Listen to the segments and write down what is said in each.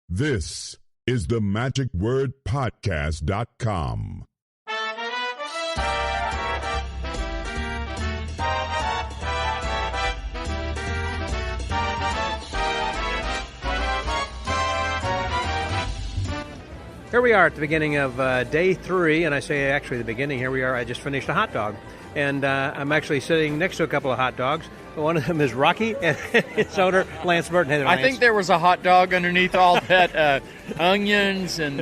This is the magicwordpodcast.com. Here we are at the beginning of day 3, and I say actually the beginning. Here we are. I just finished a hot dog, and I'm actually sitting next to a couple of hot dogs. One of them is Rocky, and its owner, Lance Burton. Hey there, Lance. I think there was a hot dog underneath all that onions and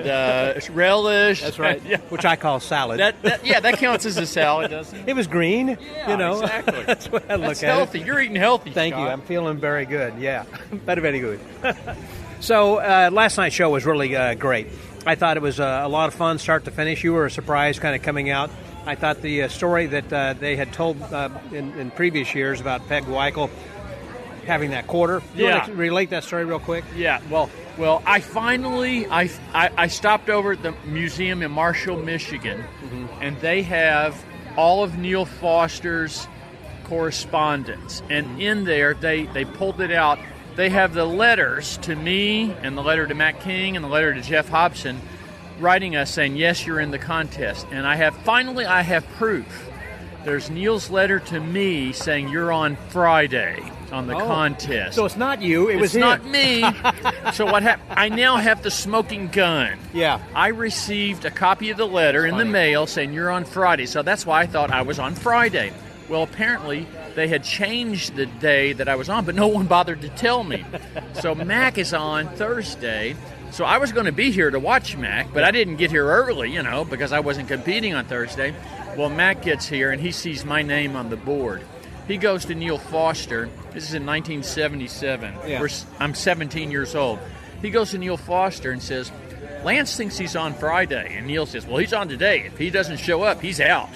relish. That's right, Yeah. Which I call salad. That counts as a salad, doesn't it? It was green, Exactly. That's what I look That's at healthy. it. You're eating healthy, Thank Scott. you. I'm feeling very good, yeah. Very good. So last night's show was really great. I thought it was a lot of fun, start to finish. You were surprised kind of coming out. I thought the story that they had told in previous years about Peg Weichel having that quarter. You want to relate that story real quick? Yeah, well, I finally stopped over at the museum in Marshall, Michigan, and they have all of Neil Foster's correspondence. And in there, they pulled it out. They have the letters to me and the letter to Matt King and the letter to Jeff Hobson writing us saying, yes, you're in the contest. And I have proof. There's Neil's letter to me saying you're on Friday on the contest. So it's not you, it was him. It's not me. So what happened? I now have the smoking gun. Yeah. I received a copy of the letter in the mail saying you're on Friday. So that's why I thought I was on Friday. Well, apparently they had changed the day that I was on, but no one bothered to tell me. So Mac is on Thursday. So I was going to be here to watch Mac, but I didn't get here early, because I wasn't competing on Thursday. Well, Mac gets here, and he sees my name on the board. He goes to Neil Foster. This is in 1977. Yeah. I'm 17 years old. He goes to Neil Foster and says, Lance thinks he's on Friday. And Neil says, well, he's on today. If he doesn't show up, he's out.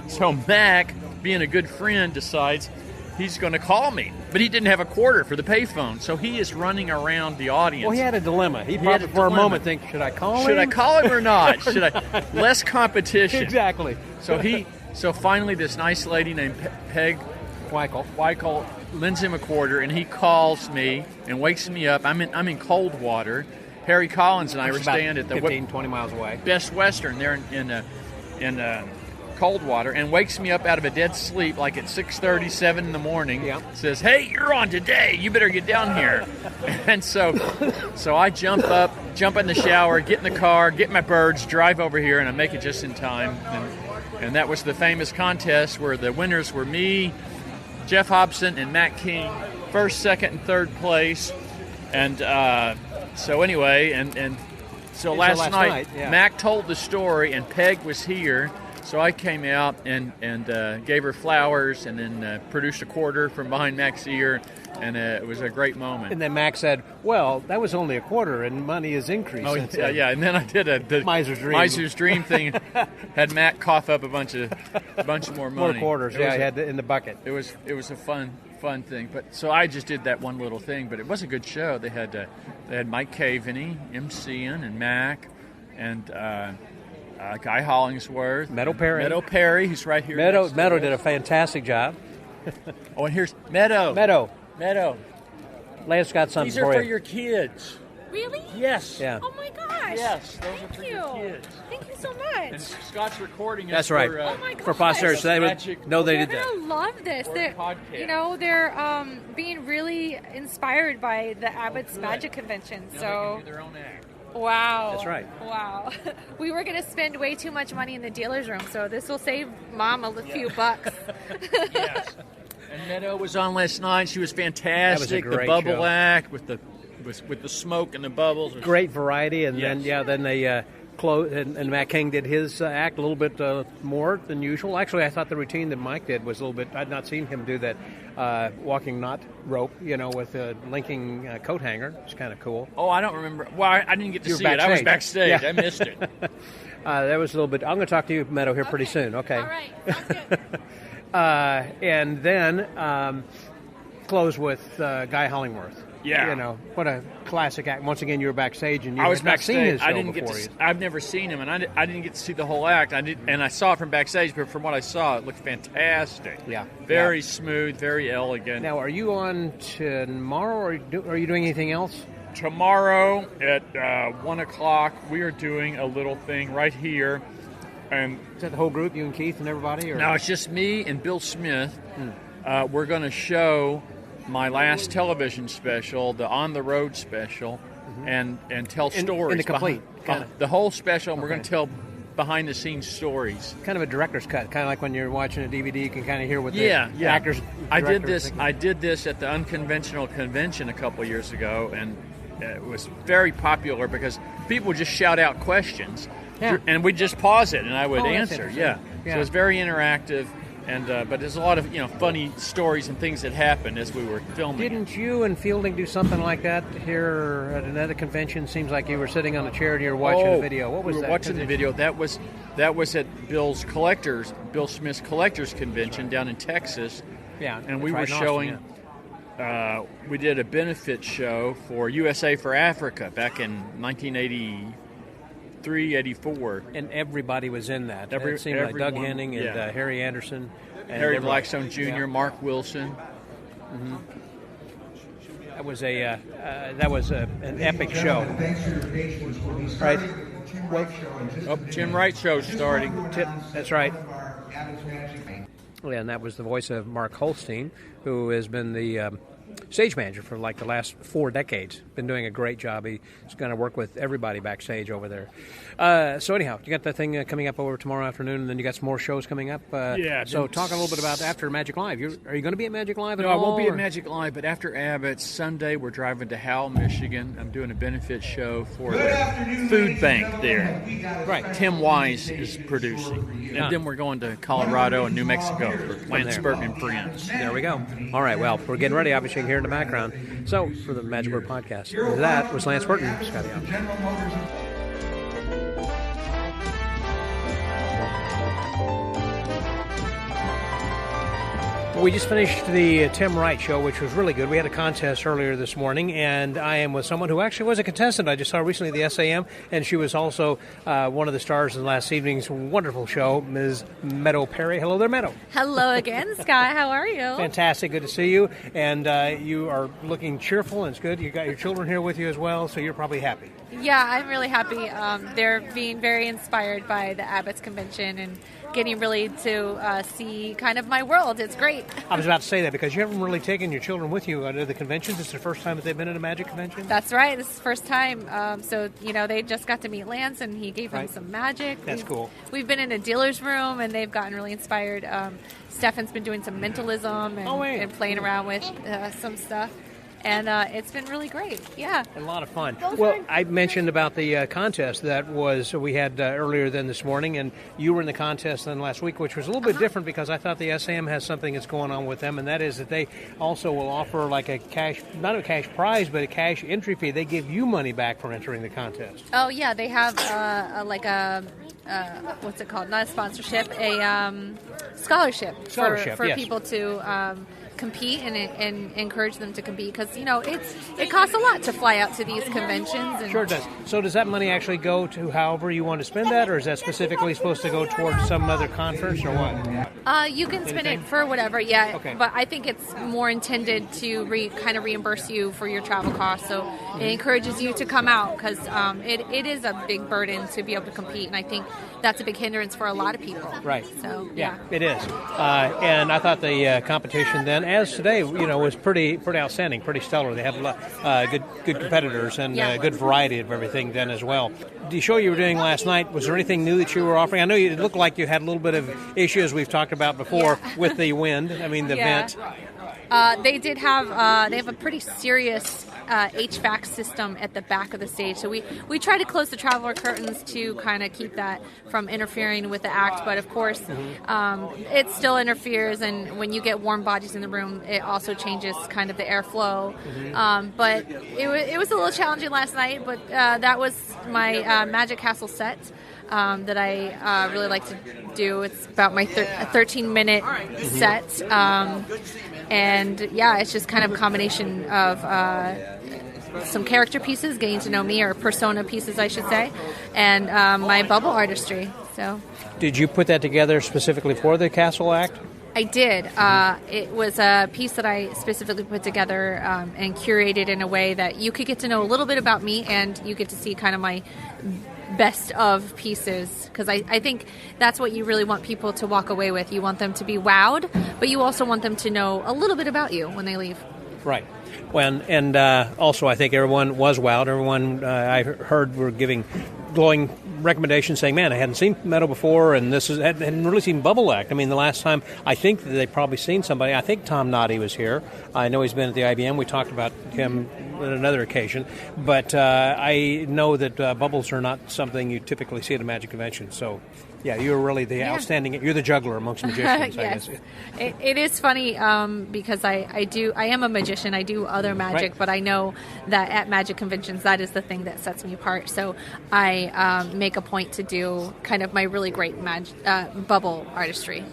So Mac, being a good friend, decides he's going to call me. But he didn't have a quarter for the payphone, so he is running around the audience. Well, he had a dilemma. He had probably a for a dilemma. moment think, should I call him? Should I call him or not? Should I? Less competition. Exactly. So finally, this nice lady named Peg Weichel lends him a quarter, and he calls me and wakes me up. I'm in Coldwater. Harry Collins and I were staying at the 15-20 miles away. Best Western there in Coldwater, and wakes me up out of a dead sleep like at 6:37 in the morning. Yeah. Says, hey, you're on today. You better get down here. And so I jump in the shower, get in the car, get my birds, drive over here, and I make it just in time. And that was the famous contest where the winners were me, Jeff Hobson, and Matt King, first, second, and third place. And so anyway, so last night yeah. Mac told the story, and Peg was here. So I came out and gave her flowers, and then produced a quarter from behind Mac's ear, and it was a great moment. And then Mac said, well, that was only a quarter, and money has increased. Oh, yeah, and then I did the Miser's Dream thing, had Mac cough up a bunch more money. More quarters, I had in the bucket. It was a fun thing. But so I just did that one little thing, but it was a good show. They had Mike Caveney MCing, and Mac, and Guy Hollingsworth. Meadow Perry, who's right here. Meadow did a fantastic job. Oh, and here's Meadow. Lance got something These are for your kids. Really? Yes. Yeah. Oh my gosh. Yes, those are Thank for you. your kids. Thank you so much. And Scott's recording. That's right. Oh my gosh. For posterity, so they would know they They're did that. gonna love this. Or They're, podcast. they're being really inspired by the Abbott's Magic Convention. Now So, they can do their own act. wow. That's right. Wow. We were gonna spend way too much money in the dealer's room, so this will save Mom a few bucks. Yes. And Meadow was on last night. She was fantastic. That was a great the bubble show. act with the smoke and the bubbles. Great variety, and Yes. then they closed, and Matt King did his act a little bit more than usual. Actually, I thought the routine that Mike did was a little bit. I'd not seen him do that walking knot rope, with a linking coat hanger. It's kind of cool. Oh, I don't remember. Well, I didn't get to see backstage. it. I was backstage. Yeah. I missed it. That was a little bit. I'm going to talk to you, Meadow, here pretty soon. Okay. All right. Sounds good. And then close with Guy Hollingworth. Yeah. What a classic act. Once again, you were backstage, and you I was had not backstage. seen his show I didn't before. get to. I've never seen him, and I didn't get to see the whole act. And I saw it from backstage, but from what I saw, it looked fantastic. Yeah. Very smooth, very elegant. Now, are you on tomorrow, or are you doing anything else? tomorrow at 1 o'clock, we are doing a little thing right here. And Is that the whole group, you and Keith and everybody? Or? no, it's just me and Bill Smith. We're going to show my last television special, the On the Road special, and tell stories. In the complete. The whole special, and we're going to tell behind-the-scenes stories. Kind of a director's cut, kind of like when you're watching a DVD, you can kind of hear what the actors. I did this at the Unconventional Convention a couple years ago, and it was very popular because people would just shout out questions, and we'd just pause it, and I would answer. So it's very interactive. And but there's a lot of funny stories and things that happened as we were filming. Didn't you and Fielding do something like that here at another convention? Seems like you were sitting on a chair and you were watching a video. What was that? Watching the video. That was at Bill Smith's Collectors Convention down in Texas. Yeah, and we were showing. We did a benefit show for USA for Africa back in 1983, 84. And everybody was in that. It seemed like Doug Henning and Harry Anderson. And Harry Blackstone Jr., Mark Wilson. That was an epic show. Right? Tim Wright show's starting. That's right. And that was the voice of Mark Holstein, who has been the stage manager for like the last 4 decades. Been doing a great job. He's going to work with everybody backstage over there. So anyhow, you got that thing coming up over tomorrow afternoon, and then you got some more shows coming up. So talk a little bit about after Magic Live. Are you going to be at Magic Live at all? No, I won't be at Magic Live, but after Abbott, Sunday we're driving to Howell, Michigan. I'm doing a benefit show for the food bank there. Right. Tim Wise is producing. And then we're going to Colorado and New Mexico for Lance Burton and Friends. There we go. All right, well, we're getting ready, obviously, here in the background. So, for the Magic Word Podcast, that was Lance Burton. Scotty out. We just finished the Tim Wright show, which was really good. We had a contest earlier this morning, and I am with someone who actually was a contestant. I just saw recently the SAM, and she was also one of the stars in last evening's wonderful show, Ms. Meadow Perry. Hello there, Meadow. Hello again, Sky. How are you? Fantastic. Good to see you. And you are looking cheerful, and it's good. You got your children here with you as well, so you're probably happy. Yeah, I'm really happy. They're being very inspired by the Abbott's convention and getting really to see kind of my world. It's great. I was about to say that because you haven't really taken your children with you to the conventions. It's the first time that they've been at a Magic convention? That's right. This is the first time. So, they just got to meet Lance, and he gave them some magic. That's cool. We've been in a dealer's room, and they've gotten really inspired. Stefan's been doing some mentalism and playing around with some stuff. And it's been really great, yeah. A lot of fun. Well, I mentioned about the contest that we had earlier than this morning, and you were in the contest then last week, which was a little bit different because I thought the SAM has something that's going on with them, and that is that they also will offer like not a cash prize, but a cash entry fee. They give you money back for entering the contest. Oh, yeah, they have what's it called? Not a sponsorship, a scholarship for people to compete and encourage them to compete because it costs a lot to fly out to these conventions. And sure does. So does that money actually go to however you want to spend that, or is that specifically supposed to go towards some other conference or what? You can spend it for whatever, yeah. Okay. But I think it's more intended to kind of reimburse you for your travel costs. So it encourages you to come out because it is a big burden to be able to compete, and I think that's a big hindrance for a lot of people. Right. So yeah, it is. And I thought the competition then, as today, was pretty outstanding, pretty stellar. They had a lot good competitors and a good variety of everything then as well. The show you were doing last night, was there anything new that you were offering? I know it looked like you had a little bit of issues we've talked about before with the wind. I mean, the vent. They did have they have a pretty serious HVAC system at the back of the stage. So we try to close the traveler curtains to kind of keep that from interfering with the act. But of course, it still interferes. And when you get warm bodies in the room, it also changes kind of the airflow. But it was a little challenging last night. But that was my Magic Castle set that I really like to do. It's about my 13-minute set. And yeah, it's just kind of a combination of some character pieces, getting to know me, or persona pieces, I should say, and my bubble artistry. So, did you put that together specifically for the Castle Act? I did. It was a piece that I specifically put together and curated in a way that you could get to know a little bit about me, and you get to see kind of my best of pieces, because I think that's what you really want people to walk away with. You want them to be wowed, but you also want them to know a little bit about you when they leave. Right. Well, and also I think everyone was wowed. Everyone I heard were giving glowing recommendations, saying, man, I hadn't seen Meadow before, and hadn't really seen Bubble Act. I mean, the last time, I think that they've probably seen somebody. I think Tom Noddy was here. I know he's been at the IBM. We talked about him on another occasion. But I know that bubbles are not something you typically see at a magic convention. So, yeah, you're really the outstanding, you're the juggler amongst magicians, yes. I guess. It is funny because I am a magician. I do other magic, right. But I know that at magic conventions, that is the thing that sets me apart. So I make a point to do kind of my really great bubble artistry.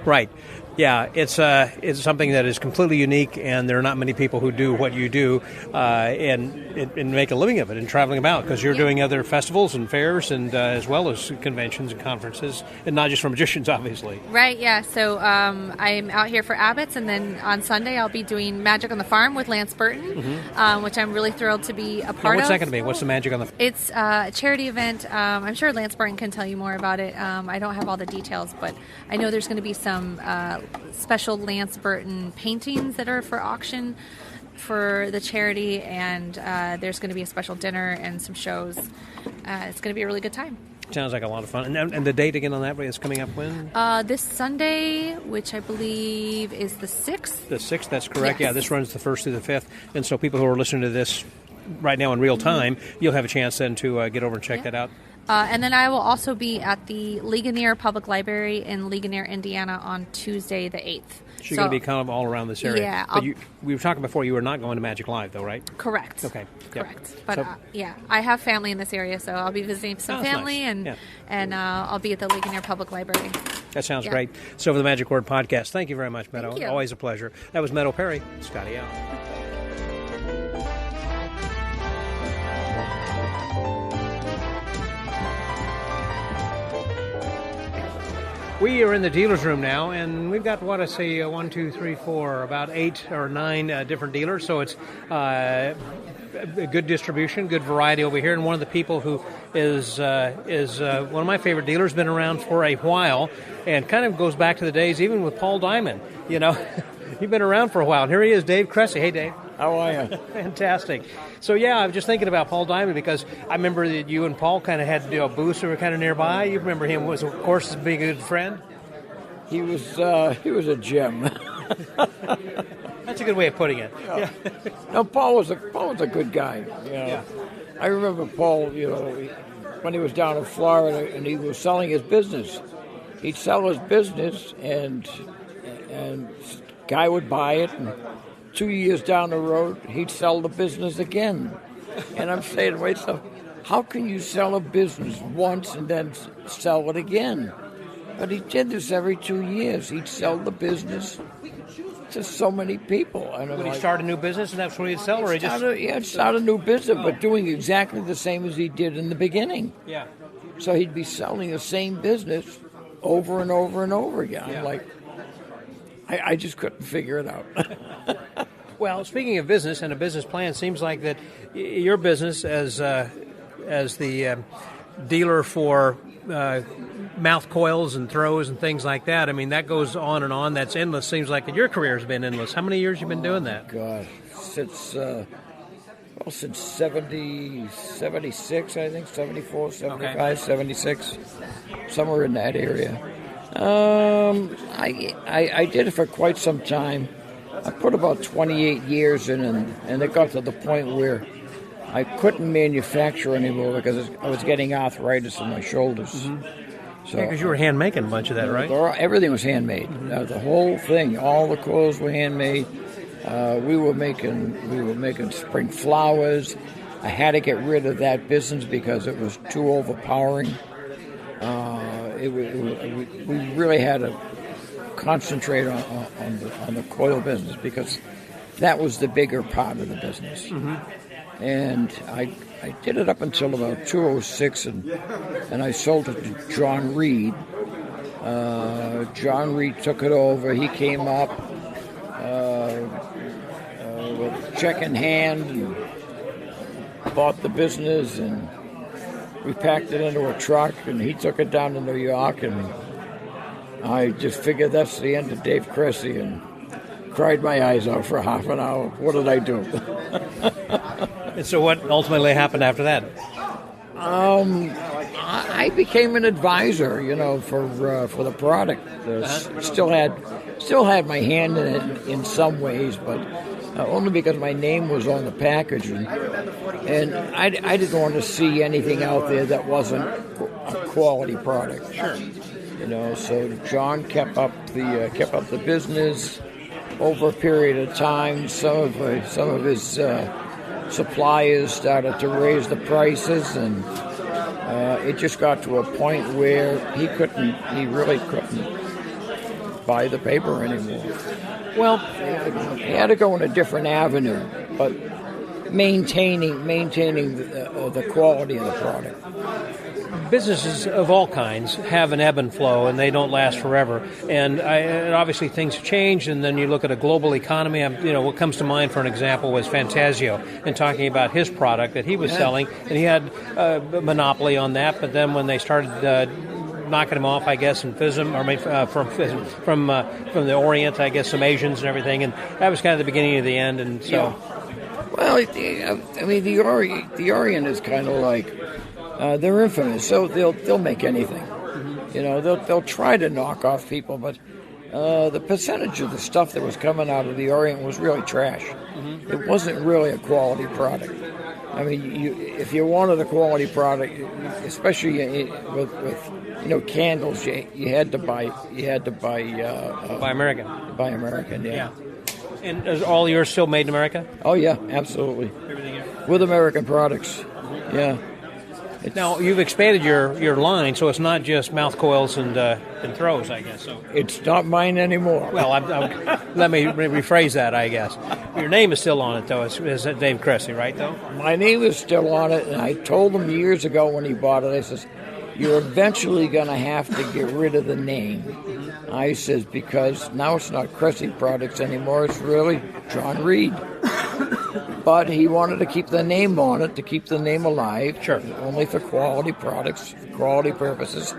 Right. Yeah, it's something that is completely unique, and there are not many people who do what you do and make a living of it and traveling about, because you're doing other festivals and fairs and as well as conventions and conferences, and not just for magicians, obviously. Right, yeah. So I'm out here for Abbott's, and then on Sunday I'll be doing Magic on the Farm with Lance Burton, which I'm really thrilled to be a part of. What's that going to be? What's the Magic on the Farm? It's a charity event. I'm sure Lance Burton can tell you more about it. I don't have all the details, but I know there's going to be some special Lance Burton paintings that are for auction for the charity, and there's going to be a special dinner and some shows. It's going to be a really good time. Sounds like a lot of fun. And the date again on that is coming up when? This Sunday, which I believe is the 6th. The 6th, that's correct. Yes. Yeah, this runs the 1st through the 5th. And so people who are listening to this right now in real time, you'll have a chance then to get over and check that out. And then I will also be at the Ligonier Public Library in Ligonier, Indiana on Tuesday the 8th. So you're going to be kind of all around this area. Yeah. But we were talking before, you were not going to Magic Live, though, right? Correct. Okay. Correct. Yep. But, I have family in this area, so I'll be visiting some family, nice. and I'll be at the Ligonier Public Library. That sounds great. So for the Magic Word Podcast, thank you very much, Meadow. Thank you. Always a pleasure. That was Meadow Perry. Scotty out. We are in the dealer's room now, and we've got, about 8 or 9 different dealers, so it's a good distribution, good variety over here. And one of the people who is one of my favorite dealers, been around for a while, and kind of goes back to the days even with Paul Diamond, you know. You've been around for a while. And here he is, Dave Cressey. Hey, Dave. How are you? Fantastic. So, I was just thinking about Paul Diamond, because I remember that you and Paul kind of had booths that were kind of nearby. You remember him, was, of course, being a good friend? He was a gem. That's a good way of putting it. Yeah. No, Paul was a good guy. You know. Yeah. I remember Paul, when he was down in Florida and he was selling his business. He'd sell his business, and guy would buy it, and 2 years down the road, he'd sell the business again. And I'm saying, wait, so how can you sell a business once and then sell it again? But he did this every 2 years. He'd sell the business to so many people. And Would he start a new business, and that's what he'd sell, or he'd start a new business, but doing exactly the same as he did in the beginning. Yeah. So he'd be selling the same business over and over and over again. Yeah. I'm like, I just couldn't figure it out. Well, speaking of business and a business plan, seems like that your business as the dealer for mouth coils and throws and things like that, I mean, that goes on and on. That's endless. Seems like that your career has been endless. How many years have you been doing that? God, since 76, I think, 74, 75, 76, somewhere in that area. I did it for quite some time. I put about 28 years in, and it got to the point where I couldn't manufacture anymore because I was getting arthritis in my shoulders. Mm-hmm. So, because you were hand making a bunch of that, right? Everything was handmade. Mm-hmm. The whole thing, all the coils were handmade. We were making spring flowers. I had to get rid of that business because it was too overpowering. We really had to concentrate on the coil business because that was the bigger part of the business. Mm-hmm. And I did it up until about 2006, and I sold it to John Reed, John Reed took it over. He came up with check in hand and bought the business, and we packed it into a truck, and he took it down to New York, and I just figured that's the end of Dave Cressey, and cried my eyes out for half an hour. What did I do? And so what ultimately happened after that? I became an advisor, for the product. Still had my hand in it in some ways, but only because my name was on the packaging, and I didn't want to see anything out there that wasn't a quality product. Sure. So John kept up the business over a period of time. Some of his suppliers started to raise the prices, and it just got to a point where he really couldn't buy the paper anymore. Well, he had to go in a different avenue, but maintaining the quality of the product. Businesses of all kinds have an ebb and flow, and they don't last forever. And obviously things change, and then you look at a global economy. What comes to mind for an example was Fantasio, and talking about his product that he was selling, and he had a monopoly on that. But then when they started knocking him off, I guess, in FISM, or from the Orient, I guess, some Asians and everything, and that was kind of the beginning of the end. And so, well, the Orient is kind of like. They're infamous, so they'll make anything. Mm-hmm. They'll try to knock off people, but the percentage of the stuff that was coming out of the Orient was really trash. Mm-hmm. It wasn't really a quality product. I mean, if you wanted a quality product, especially with candles, you had to buy Buy American. Buy American, yeah. And is all yours still made in America? Oh yeah, absolutely. Everything with American products. Mm-hmm. Yeah. Now, you've expanded your line, so it's not just mouth coils and throws, I guess. So it's not mine anymore. Well, let me rephrase that, I guess. Your name is still on it, though. Is it Dave Cressey, right, though? My name is still on it, and I told him years ago when he bought it, I says, you're eventually going to have to get rid of the name. I says, because now it's not Cressey Products anymore, it's really John Reed. But he wanted to keep the name on it, to keep the name alive. Sure. Only for quality products, quality purposes.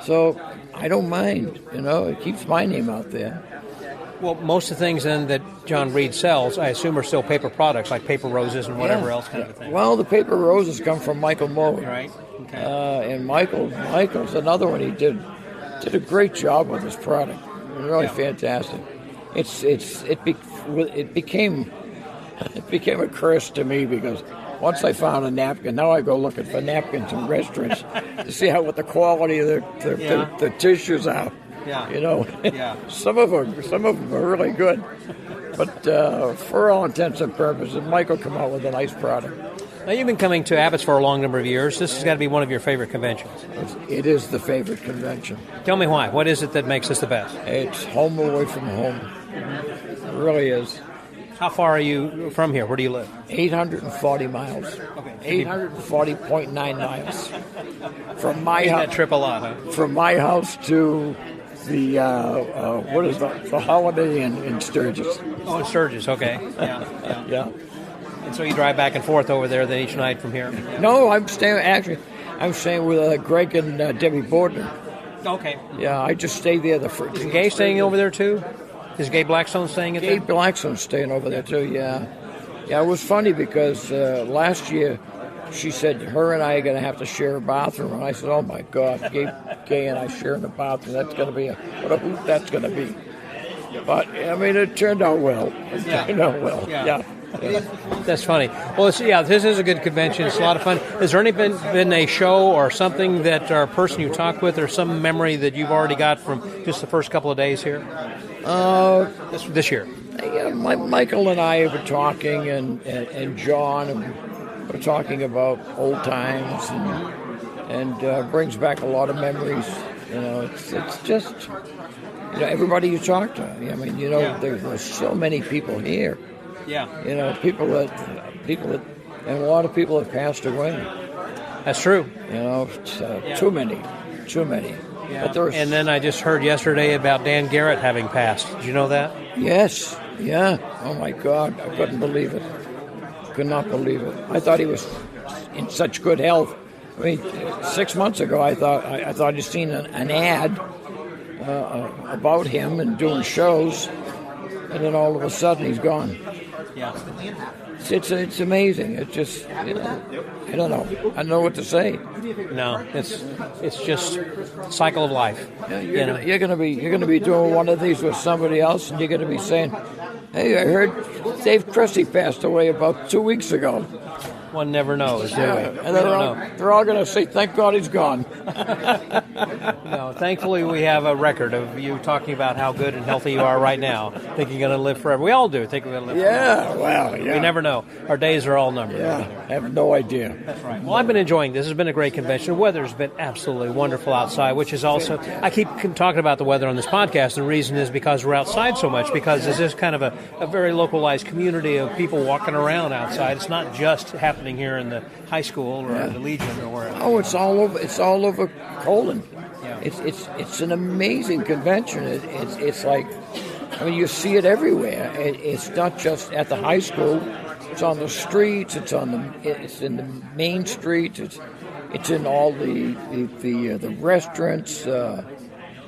So I don't mind, it keeps my name out there. Well, most of the things then that John Reed sells, I assume, are still paper products, like paper roses and whatever else kind of thing. Well, the paper roses come from Michael Moe. Right. Okay. And Michael's another one. He did a great job with his product. Really fantastic. It became a curse to me, because once I found a napkin, now I go looking for napkins in restaurants to see what the quality of the tissues are. Yeah. Yeah. Some of them are really good, but for all intents and purposes, Michael come out with a nice product. Now, you've been coming to Abbott's for a long number of years. This has got to be one of your favorite conventions. It is the favorite convention. Tell me why. What is it that makes this the best? It's home away from home. It really is. How far are you from here? Where do you live? 840 miles. Okay. 840.9 miles. From my house. That trip a lot, huh? From my house to the the Holiday Inn in Sturgis. Oh, in Sturgis. Okay. Yeah. And so you drive back and forth over there then each night from here? No, I'm staying with Greg and Debbie Borden. Okay. Yeah, I just stay there. Is Gay staying over there too? Is Gay Blackstone staying at there? Gay Blackstone's staying over there too, yeah. Yeah, it was funny because last year she said her and I are going to have to share a bathroom. And I said, oh my God, Gay and I sharing a bathroom. That's going to be what a hoot that's going to be. But, I mean, it turned out well. Yeah. That's funny. Well, this is a good convention. It's a lot of fun. Has there been a show or something that, or a person you talked with, or some memory that you've already got from just the first couple of days here? This year. Yeah, Michael and I have been talking, and John, and we're talking about old times, and brings back a lot of memories. It's just, everybody you talk to. I mean, there's so many people here. Yeah. People that, and a lot of people have passed away. That's true. Too many. Yeah. But And then I just heard yesterday about Dan Garrett having passed. Did you know that? Yes, yeah. Oh my God, I couldn't believe it. Could not believe it. I thought he was in such good health. I mean, 6 months ago, I thought I'd seen an ad about him and doing shows, and then all of a sudden he's gone. Yeah. It's amazing. It's just, I don't know. I don't know what to say. No, it's just cycle of life. Yeah, you're gonna be doing one of these with somebody else, and you're gonna be saying, "Hey, I heard Dave Cressey passed away about 2 weeks ago." One never knows, do we? And they're all going to say, "Thank God he's gone." No, thankfully we have a record of you talking about how good and healthy you are right now. Think you're going to live forever. We all do think we're going to live forever. Well, yeah. We never know. Our days are all numbered. Yeah, I have no idea. That's right. Well, I've been enjoying this. It's been a great convention. The weather's been absolutely wonderful outside, which is also, I keep talking about the weather on this podcast, and the reason is because we're outside so much, because it's just kind of a very localized community of people walking around outside. It's not just happening here in the high school or the Legion or wherever. Oh, it's all over. It's all over Colon. Yeah. It's an amazing convention. It's like, I mean, you see it everywhere. It's not just at the high school. It's on the streets. It's in the main streets. It's in all the restaurants.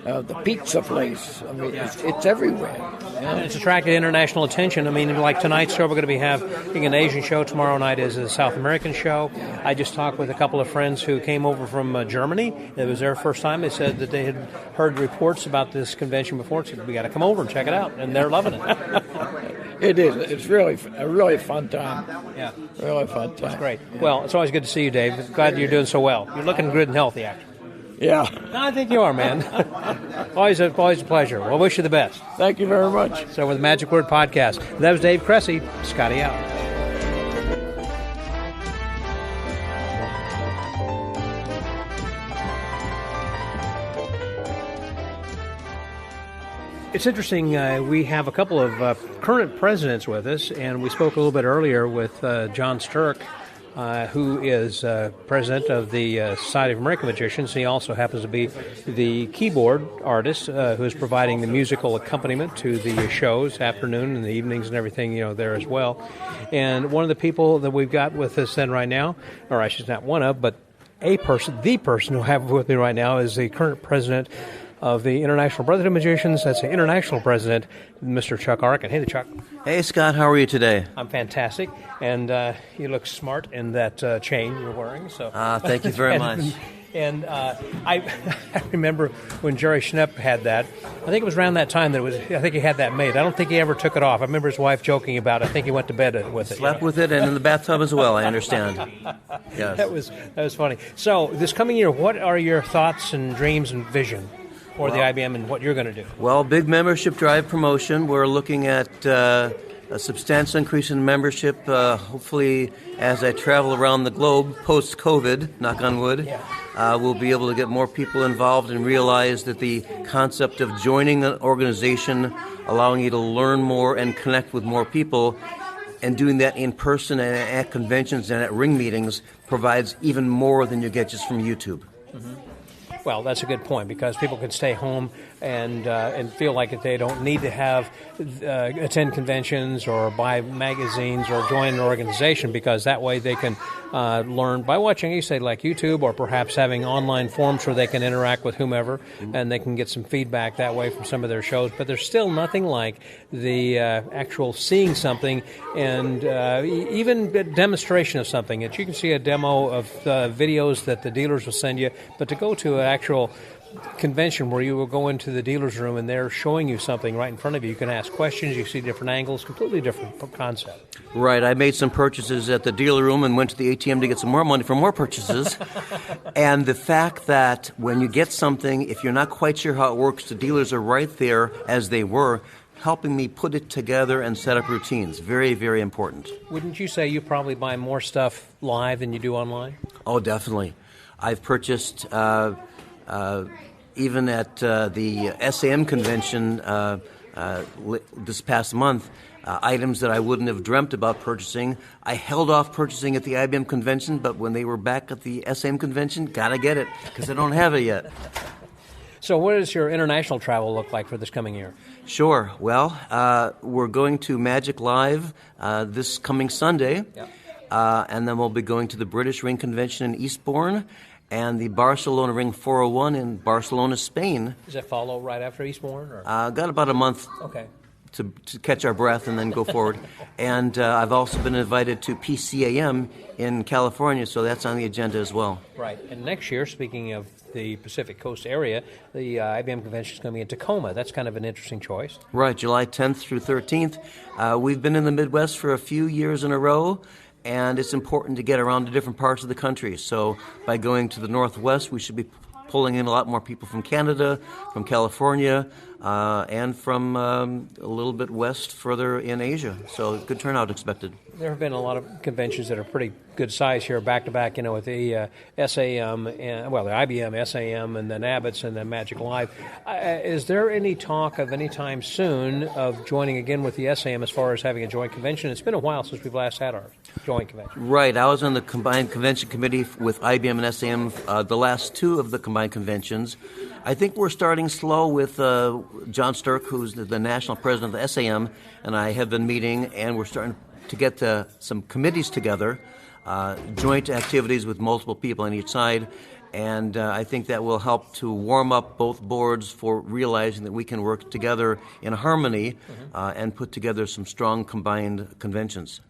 The pizza place. I mean, it's everywhere. Yeah. And it's attracted international attention. I mean, like tonight's show, we're going to be having an Asian show. Tomorrow night is a South American show. I just talked with a couple of friends who came over from Germany. It was their first time. They said that they had heard reports about this convention before. Said, we got to come over and check it out, and they're loving it. It is. It's really a really fun time. Yeah, really fun time. That's great. Well, it's always good to see you, Dave. Glad you're doing so well. You're looking good and healthy, actually. Yeah. No, I think you are, man. always a pleasure. Well, I wish you the best. Thank you very much. So with the Magic Word Podcast, that was Dave Cressey. Scotty out. It's interesting. We have a couple of current presidents with us, and we spoke a little bit earlier with John Sterlini, who is president of the Society of American Magicians. He also happens to be the keyboard artist who is providing the musical accompaniment to the shows, afternoon and the evenings and everything, there as well. And one of the people that we've got with us then right now, or I should not one of, but the person who I have with me right now is the current president of the International Brotherhood of Magicians. That's the international president, Mr. Chuck Arkin. Hey, Chuck. Hey, Scott. How are you today? I'm fantastic, and you look smart in that chain you're wearing. So, thank you very much. And I remember when Jerry Schnepp had that. I think it was around that time I think he had that made. I don't think he ever took it off. I remember his wife joking about it. I think he went to bed with it. Slept with it and in the bathtub as well, I understand. Yes. That was funny. So this coming year, what are your thoughts and dreams and vision for the IBM and what you're going to do? Well, big membership drive promotion. We're looking at a substantial increase in membership, hopefully as I travel around the globe post-COVID, knock on wood. We'll be able to get more people involved and realize that the concept of joining an organization, allowing you to learn more and connect with more people, and doing that in person and at conventions and at ring meetings provides even more than you get just from YouTube. Mm-hmm. Well, that's a good point, because people can stay home and feel like they don't need to attend conventions or buy magazines or join an organization, because that way they can learn by watching, like YouTube, or perhaps having online forums where they can interact with whomever, and they can get some feedback that way from some of their shows. But there's still nothing like the actual seeing something, and even a demonstration of something. You can see a demo of videos that the dealers will send you, but to go to an actual convention where you will go into the dealer's room and they're showing you something right in front of you. You can ask questions, you see different angles, completely different concept. Right. I made some purchases at the dealer room and went to the ATM to get some more money for more purchases. And the fact that when you get something, if you're not quite sure how it works, the dealers are right there as they were, helping me put it together and set up routines. Very, very important. Wouldn't you say you probably buy more stuff live than you do online? Oh, definitely. I've purchased... even at the SAM convention this past month, items that I wouldn't have dreamt about purchasing. I held off purchasing at the IBM convention, but when they were back at the SAM convention, gotta get it, because I don't have it yet. So what does your international travel look like for this coming year? Sure. Well, we're going to Magic Live this coming Sunday, and then we'll be going to the British Ring Convention in Eastbourne and the Barcelona Ring 401 in Barcelona, Spain. Does that follow right after Eastbourne? Or? Got about a month. Okay. To catch our breath and then go forward. And I've also been invited to PCAM in California, so that's on the agenda as well. Right. And next year, speaking of the Pacific Coast area, the IBM convention is going to be in Tacoma. That's kind of an interesting choice. Right, July 10th through 13th. We've been in the Midwest for a few years in a row, and it's important to get around to different parts of the country. So by going to the Northwest, we should be pulling in a lot more people from Canada, from California, and from a little bit west further in Asia. So good turnout expected. There have been a lot of conventions that are pretty good size here, back-to-back, with the SAM, the IBM, SAM, and then Abbott's, and then Magic Live. Is there any talk of any time soon of joining again with the SAM as far as having a joint convention? It's been a while since we've last had our joint convention. Right. I was on the combined convention committee with IBM and SAM the last two of the combined conventions. I think we're starting slow with John Sterlini, who's the national president of the SAM, and I have been meeting, and we're starting to get some committees together, joint activities with multiple people on each side, and I think that will help to warm up both boards for realizing that we can work together in harmony and put together some strong combined conventions.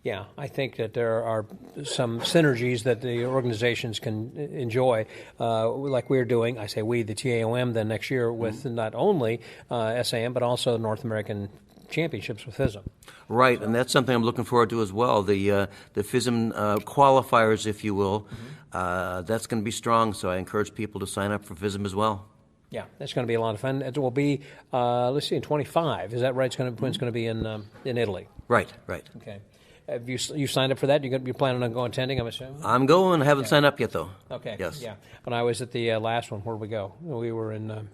Yeah, I think that there are some synergies that the organizations can enjoy, like we're doing. I say we, the TAOM, then next year with not only SAM, but also North American Championships with FISM. Right, and that's something I'm looking forward to as well. The FISM qualifiers, if you will, that's going to be strong, so I encourage people to sign up for FISM as well. Yeah, that's going to be a lot of fun. It will be, in 25. Is that right? It's going to be in Italy. Right. Okay. Have you signed up for that? You're planning on going attending, I'm assuming? I'm going. I haven't signed up yet, though. Okay. Yes. Yeah. When I was at the last one, where did we go? We were in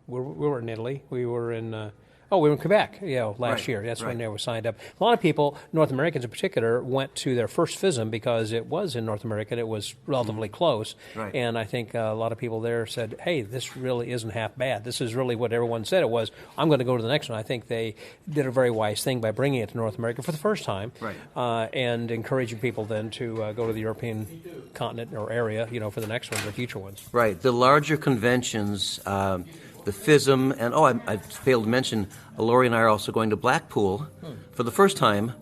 we were in Italy. We were in Quebec, last year. That's when they were signed up. A lot of people, North Americans in particular, went to their first FISM because it was in North America. It was relatively close. Right. And I think a lot of people there said, hey, this really isn't half bad. This is really what everyone said it was. I'm going to go to the next one. I think they did a very wise thing by bringing it to North America for the first time. Right. And encouraging people then to go to the European continent or area, for the next ones or future ones. Right. The larger conventions, the FISM, and I failed to mention, Lori and I are also going to Blackpool for the first time.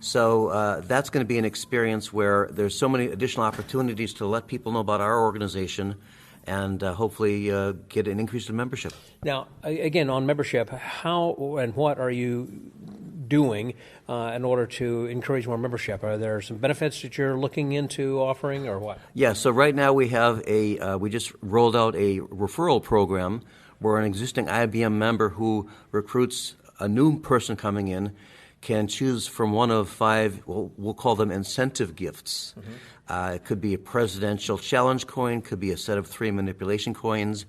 So that's going to be an experience where there's so many additional opportunities to let people know about our organization and hopefully get an increase in membership. Now, again, on membership, how and what are you doing in order to encourage more membership? Are there some benefits that you're looking into offering or what? Yeah, so right now we have we just rolled out a referral program where an existing IBM member who recruits a new person coming in can choose from one of 5, we'll call them incentive gifts. It could be a presidential challenge coin, could be a set of 3 manipulation coins,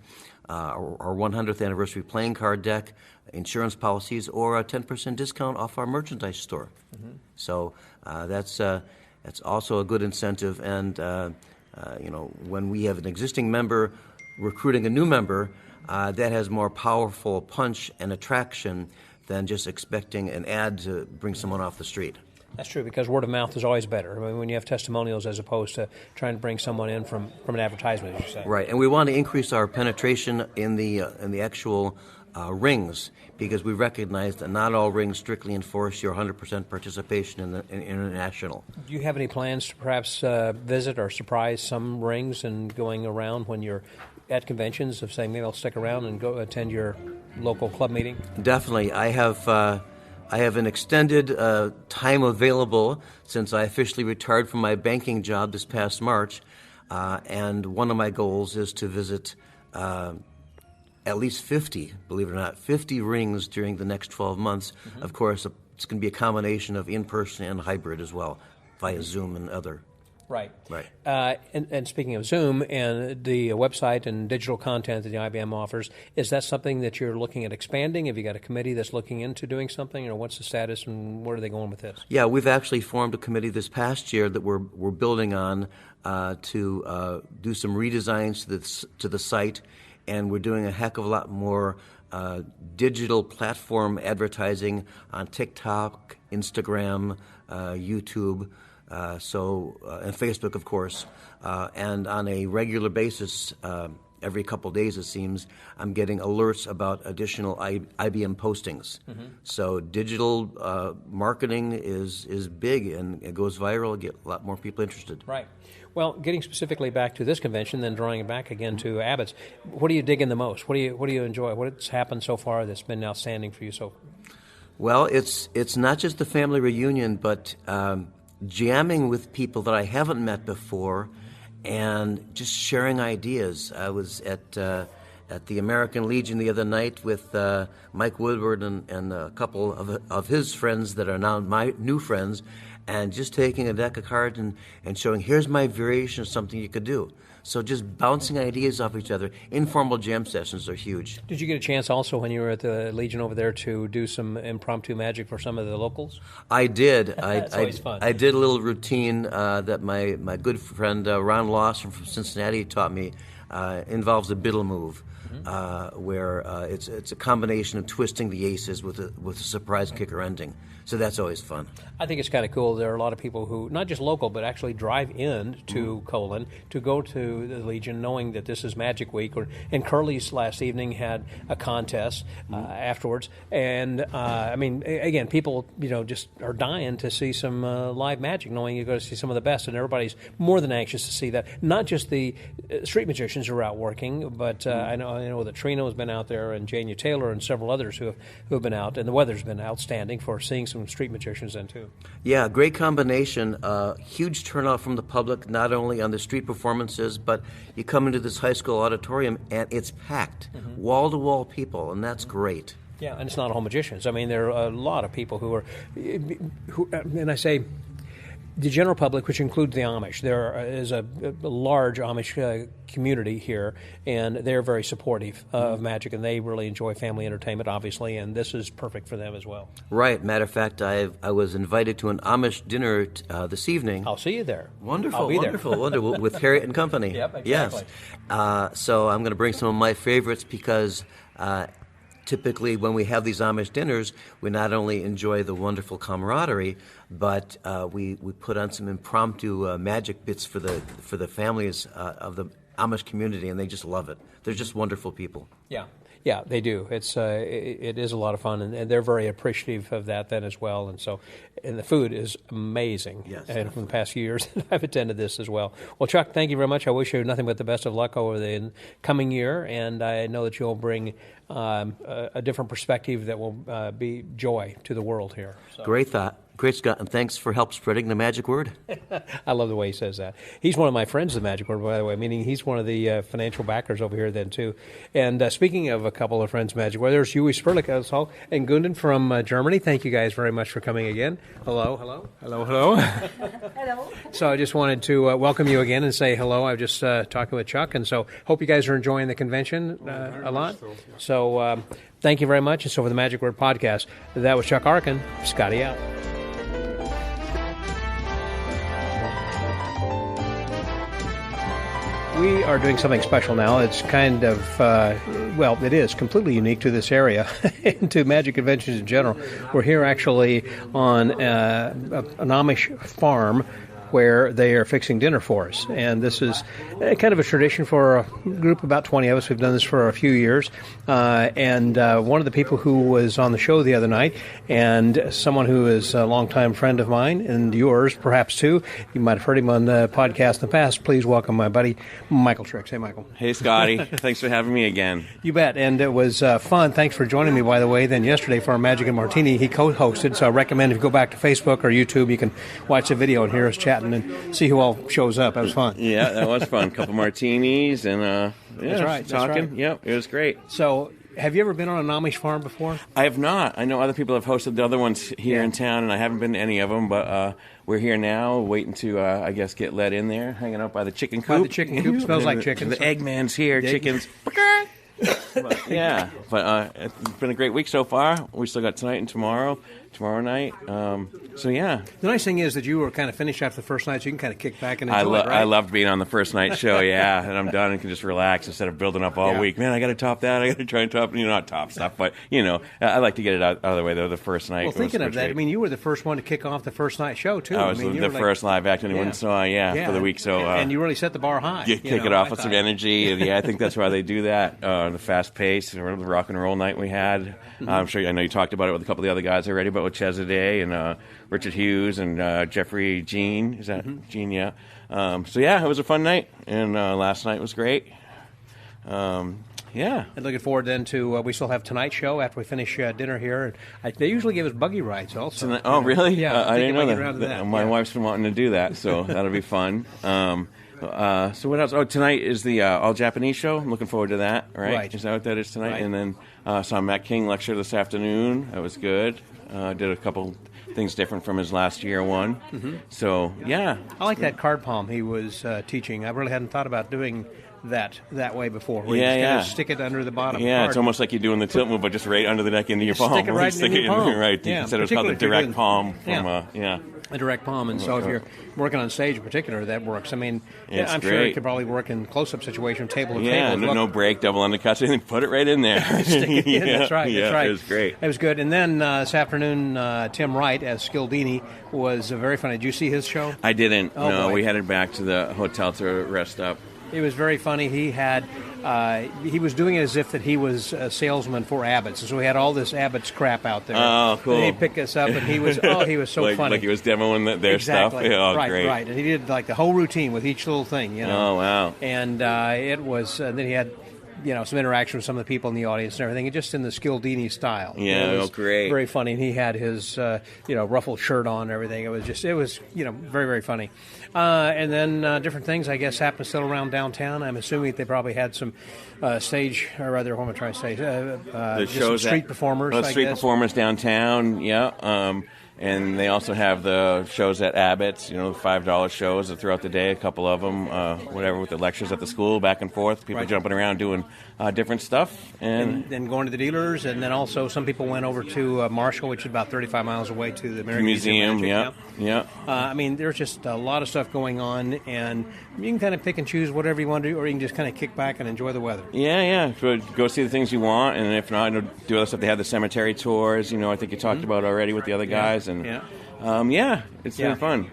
our 100th anniversary playing card deck, insurance policies, or a 10% discount off our merchandise store. So that's also a good incentive. And when we have an existing member recruiting a new member, that has more powerful punch and attraction than just expecting an ad to bring someone off the street. That's true, because word of mouth is always better. I mean, when you have testimonials as opposed to trying to bring someone in from an advertisement, as you say. Right, and we want to increase our penetration in the actual rings, because we recognize that not all rings strictly enforce your 100% participation in international. Do you have any plans to perhaps visit or surprise some rings and going around when you're at conventions of saying maybe I'll stick around and go attend your local club meeting? Definitely. I have an extended time available since I officially retired from my banking job this past March, and one of my goals is to visit at least 50, believe it or not, 50 rings during the next 12 months. Of course, it's going to be a combination of in-person and hybrid as well, via Zoom and other. Right. Right. And speaking of Zoom and the website and digital content that the IBM offers, is that something that you're looking at expanding? Have you got a committee that's looking into doing something, or what's the status and where are they going with this? Yeah, we've actually formed a committee this past year that we're building on to do some redesigns to the site and we're doing a heck of a lot more digital platform advertising on TikTok, Instagram, YouTube, and Facebook, of course. And on a regular basis, every couple days, it seems, I'm getting alerts about additional IBM postings. So digital marketing is big, and it goes viral, get a lot more people interested. Right. Well, getting specifically back to this convention, then drawing it back again to Abbott's, what are you digging the most? What do you enjoy? What's happened so far that's been outstanding for you so far? Well, it's not just the family reunion, but jamming with people that I haven't met before and just sharing ideas. I was at the American Legion the other night with Mike Woodward and a couple of his friends that are now my new friends, and just taking a deck of cards and showing, here's my variation of something you could do. So just bouncing ideas off each other. Informal jam sessions are huge. Did you get a chance also when you were at the Legion over there to do some impromptu magic for some of the locals? I did. That's always fun. I did a little routine that my good friend Ron Lawson from Cincinnati taught me. Involves a biddle move, where it's a combination of twisting the aces with a surprise kicker ending. So that's always fun. I think it's kind of cool. There are a lot of people who, not just local, but actually drive in to Colon to go to the Legion knowing that this is Magic Week. And Curly's last evening had a contest afterwards. And, again, people, just are dying to see some live magic, knowing you're going to see some of the best. And everybody's more than anxious to see that. Not just the street magicians who are out working, but I know that Trino's been out there, and Jania Taylor and several others who have been out. And the weather's been outstanding for seeing some street magicians then too. Yeah, great combination. Huge turnout from the public, not only on the street performances, but you come into this high school auditorium and it's packed, wall-to-wall people, and that's great. Yeah, and it's not all magicians. I mean, there are a lot of people who and I say the general public, which includes the Amish. There is a large Amish community here, and they're very supportive of magic, and they really enjoy family entertainment, obviously, and this is perfect for them as well. Right. Matter of fact, I was invited to an Amish dinner this evening. I'll see you there. Wonderful, I'll be wonderful, there. With Harriet and Company. Yep, exactly. Yes. So I'm going to bring some of my favorites because typically when we have these Amish dinners, we not only enjoy the wonderful camaraderie, but we put on some impromptu magic bits for the families of the Amish community, and they just love it. They're just wonderful people. Yeah, they do. It is a lot of fun, and they're very appreciative of that then as well. And the food is amazing. Yes. And from the past few years, I've attended this as well. Well, Chuck, thank you very much. I wish you nothing but the best of luck over the coming year, and I know that you'll bring a different perspective that will be joy to the world here. So. Great thought. Great, Scott, and thanks for help spreading the magic word. I love the way he says that. He's one of my friends, the magic word, by the way, meaning he's one of the financial backers over here then, too. And speaking of a couple of friends, magic word, there's Uwe Sperlich also, and Gundun from Germany. Thank you guys very much for coming again. Hello. Hello. So I just wanted to welcome you again and say hello. I was just talking with Chuck, and so hope you guys are enjoying the convention a lot. So thank you very much. And so for the Magic Word Podcast, that was Chuck Arkin. Scotty out. We are doing something special now. It's kind of, it is completely unique to this area and to magic conventions in general. We're here actually on an Amish farm where they are fixing dinner for us. And this is kind of a tradition for a group, about 20 of us. We've done this for a few years. And one of the people who was on the show the other night, and someone who is a longtime friend of mine, and yours perhaps too, you might have heard him on the podcast in the past. Please welcome my buddy, Michael Trixx. Hey, Michael. Hey, Scotty. Thanks for having me again. You bet. And it was fun. Thanks for joining me, by the way. Then yesterday for our Magic and Martini, he co-hosted. So I recommend if you go back to Facebook or YouTube, you can watch the video and hear us chatting and see who all shows up. That was fun. Yeah, that was fun. A couple martinis and that's right. talking. Right. Yep, it was great. So, have you ever been on an Amish farm before? I have not. I know other people have hosted the other ones here in town, and I haven't been to any of them. But we're here now, waiting to, I guess, get let in there, hanging out by the chicken coop. By the chicken coop. Smells like chicken. The Eggman's here. Chickens. But it's been a great week so far. We still got tonight and tomorrow tomorrow night. So yeah. The nice thing is that you were kind of finished after the first night, so you can kind of kick back and enjoy it, right? I loved being on the first night show, yeah, and I'm done and can just relax instead of building up all week. Man, I got to top that. I got to try and top, not top stuff, but I like to get it out of the way though. The first night. Well, thinking of that, great. I mean, you were the first one to kick off the first night show too. I was the first live act anyone saw, for the week. So and you really set the bar high. Kick it off with some energy, and I think that's why they do that. The fast pace, the rock and roll night we had. I'm sure I know you talked about it with a couple of the other guys already, but with Chesaday and Richard Hughes and Jeffrey Jean. Is that Jean? Yeah. So yeah, it was a fun night, and last night was great. Yeah. And looking forward then to, we still have tonight's show after we finish dinner here. They usually give us buggy rides also. Oh, really? Yeah. I didn't know that. My wife's been wanting to do that, so that'll be fun. So what else? Oh, tonight is the all-Japanese show. I'm looking forward to that, right? Is that what that is tonight? Right. And then saw Matt King lecture this afternoon. That was good. Did a couple things different from his last year one. So, yeah. I like that card palm he was teaching. I really hadn't thought about doing that way before. Where you just kind of stick it under the bottom. Yeah, card. It's almost like you're doing the tilt move, but just right under the neck into your palm. Stick it right into your palm. Right. Yeah. Instead of called the direct palm from, a direct palm, and so if you're working on stage in particular, that works. I mean, I'm great. sure it could probably work in close-up situation, table to table. Yeah, no break, double undercuts, anything. Put it right in there. Stick it in. That's right. Yeah, that's right. It was great. It was good. And then this afternoon, Tim Wright as Skildini was very funny. Did you see his show? I didn't. Oh, no, boy. we headed back to the hotel to rest up. It was very funny. He had he was doing it as if that he was a salesman for Abbott's, and so he had all this Abbott's crap out there. Oh, cool. And he'd pick us up, and he was so like, funny. Like he was demoing their exactly. stuff. Oh, right, great. Right. And he did like the whole routine with each little thing. Oh, wow. And it was then he had some interaction with some of the people in the audience and everything, and just in the Skildini style. Yeah, great. Very funny. And he had his ruffled shirt on and everything. It was very, very funny. And then different things, I guess, happen still around downtown. I'm assuming they probably had some stage, or rather, what am I trying to say? The shows street performers. Street performers downtown. Yeah. And they also have the shows at Abbott's, the $5 shows throughout the day, a couple of them, whatever, with the lectures at the school, back and forth, people jumping around doing different stuff. And then going to the dealers, and then also some people went over to Marshall, which is about 35 miles away, to the American Museum. Yeah. I mean, there's just a lot of stuff going on, and you can kind of pick and choose whatever you want to do, or you can just kind of kick back and enjoy the weather. Yeah. So go see the things you want, and if not, do other stuff. They have the cemetery tours, I think you talked about already with the other guys. And it's been fun.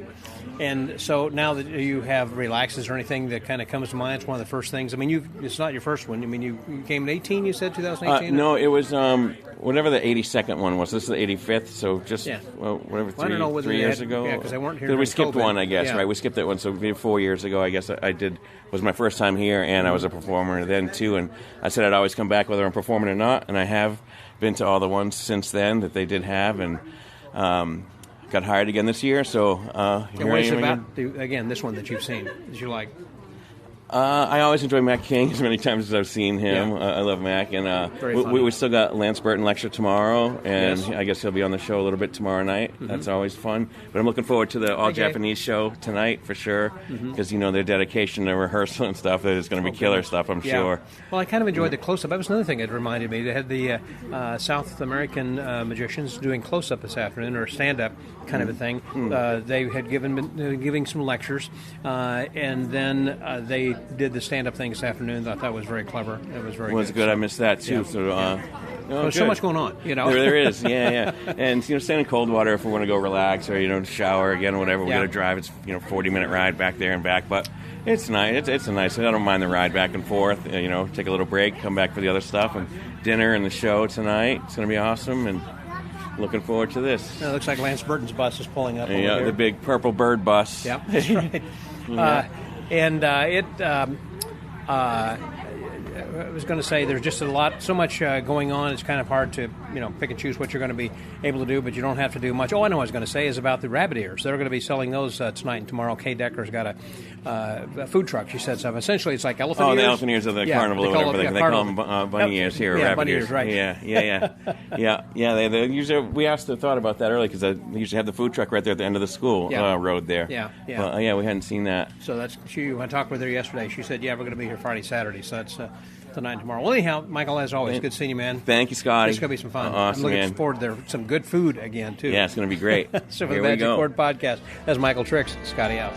And so now that you have relaxes or anything that kind of comes to mind, it's one of the first things. I mean, it's not your first one. I mean, you came in 18, you said, 2018? No, it was whatever the 82nd one was. This is the 85th, so just, whatever, I don't know 3 years ago. Yeah, because they weren't here. We skipped COVID. one, I guess, right? We skipped that one, so 4 years ago, I guess was my first time here, and I was a performer then, too, and I said I'd always come back whether I'm performing or not, and I have been to all the ones since then that they did have, and got hired again this year, so what is it about, again, this one that you've seen, that you like? I always enjoy Mac King as many times as I've seen him. Yeah. I love Mac, and we still got Lance Burton lecture tomorrow, and I guess he'll be on the show a little bit tomorrow night. That's always fun. But I'm looking forward to the all-Japanese show tonight for sure, because their dedication to rehearsal and stuff, that is going to be killer stuff, I'm sure. Well, I kind of enjoyed the close-up. That was another thing that reminded me. They had the South American magicians doing close-up this afternoon, or stand-up kind of a thing. They had giving some lectures, and then they did the stand-up thing this afternoon. I thought that was very clever. It was very good. I missed that too. Yeah. So there's so much going on, There is, yeah. And staying in cold water if we want to go relax or shower again, or whatever. We got to drive. It's 40-minute ride back there and back, but it's nice. It's a nice. I don't mind the ride back and forth. Take a little break, come back for the other stuff, and dinner and the show tonight. It's going to be awesome, and looking forward to this. It looks like Lance Burton's bus is pulling up. Yeah, the big purple bird bus. Yep, that's right. I was going to say there's just so much going on. It's kind of hard to pick and choose what you're going to be able to do, but you don't have to do much. Oh, I know what I was going to say is about the rabbit ears. They're going to be selling those tonight and tomorrow. Kay Decker's got a food truck. She said something. Essentially, it's like elephant ears. Oh, the elephant ears of the carnival or whatever. They call them bunny ears here. Yeah, rabbit bunny ears, right? Yeah. They usually, we thought about that earlier because they usually have the food truck right there at the end of the school road there. Yeah. But, we hadn't seen that. So I talked with her yesterday. She said, we're going to be here Friday, Saturday. So that's tonight and tomorrow. Well, anyhow, Michael, as always, good seeing you, man. Thank you, Scotty. It's going to be some fun. Awesome, I'm looking man. forward to some good food again, too. Yeah, it's going to be great. So for Here the we Magic go. Chord Podcast, that's Michael Trixx, Scotty out.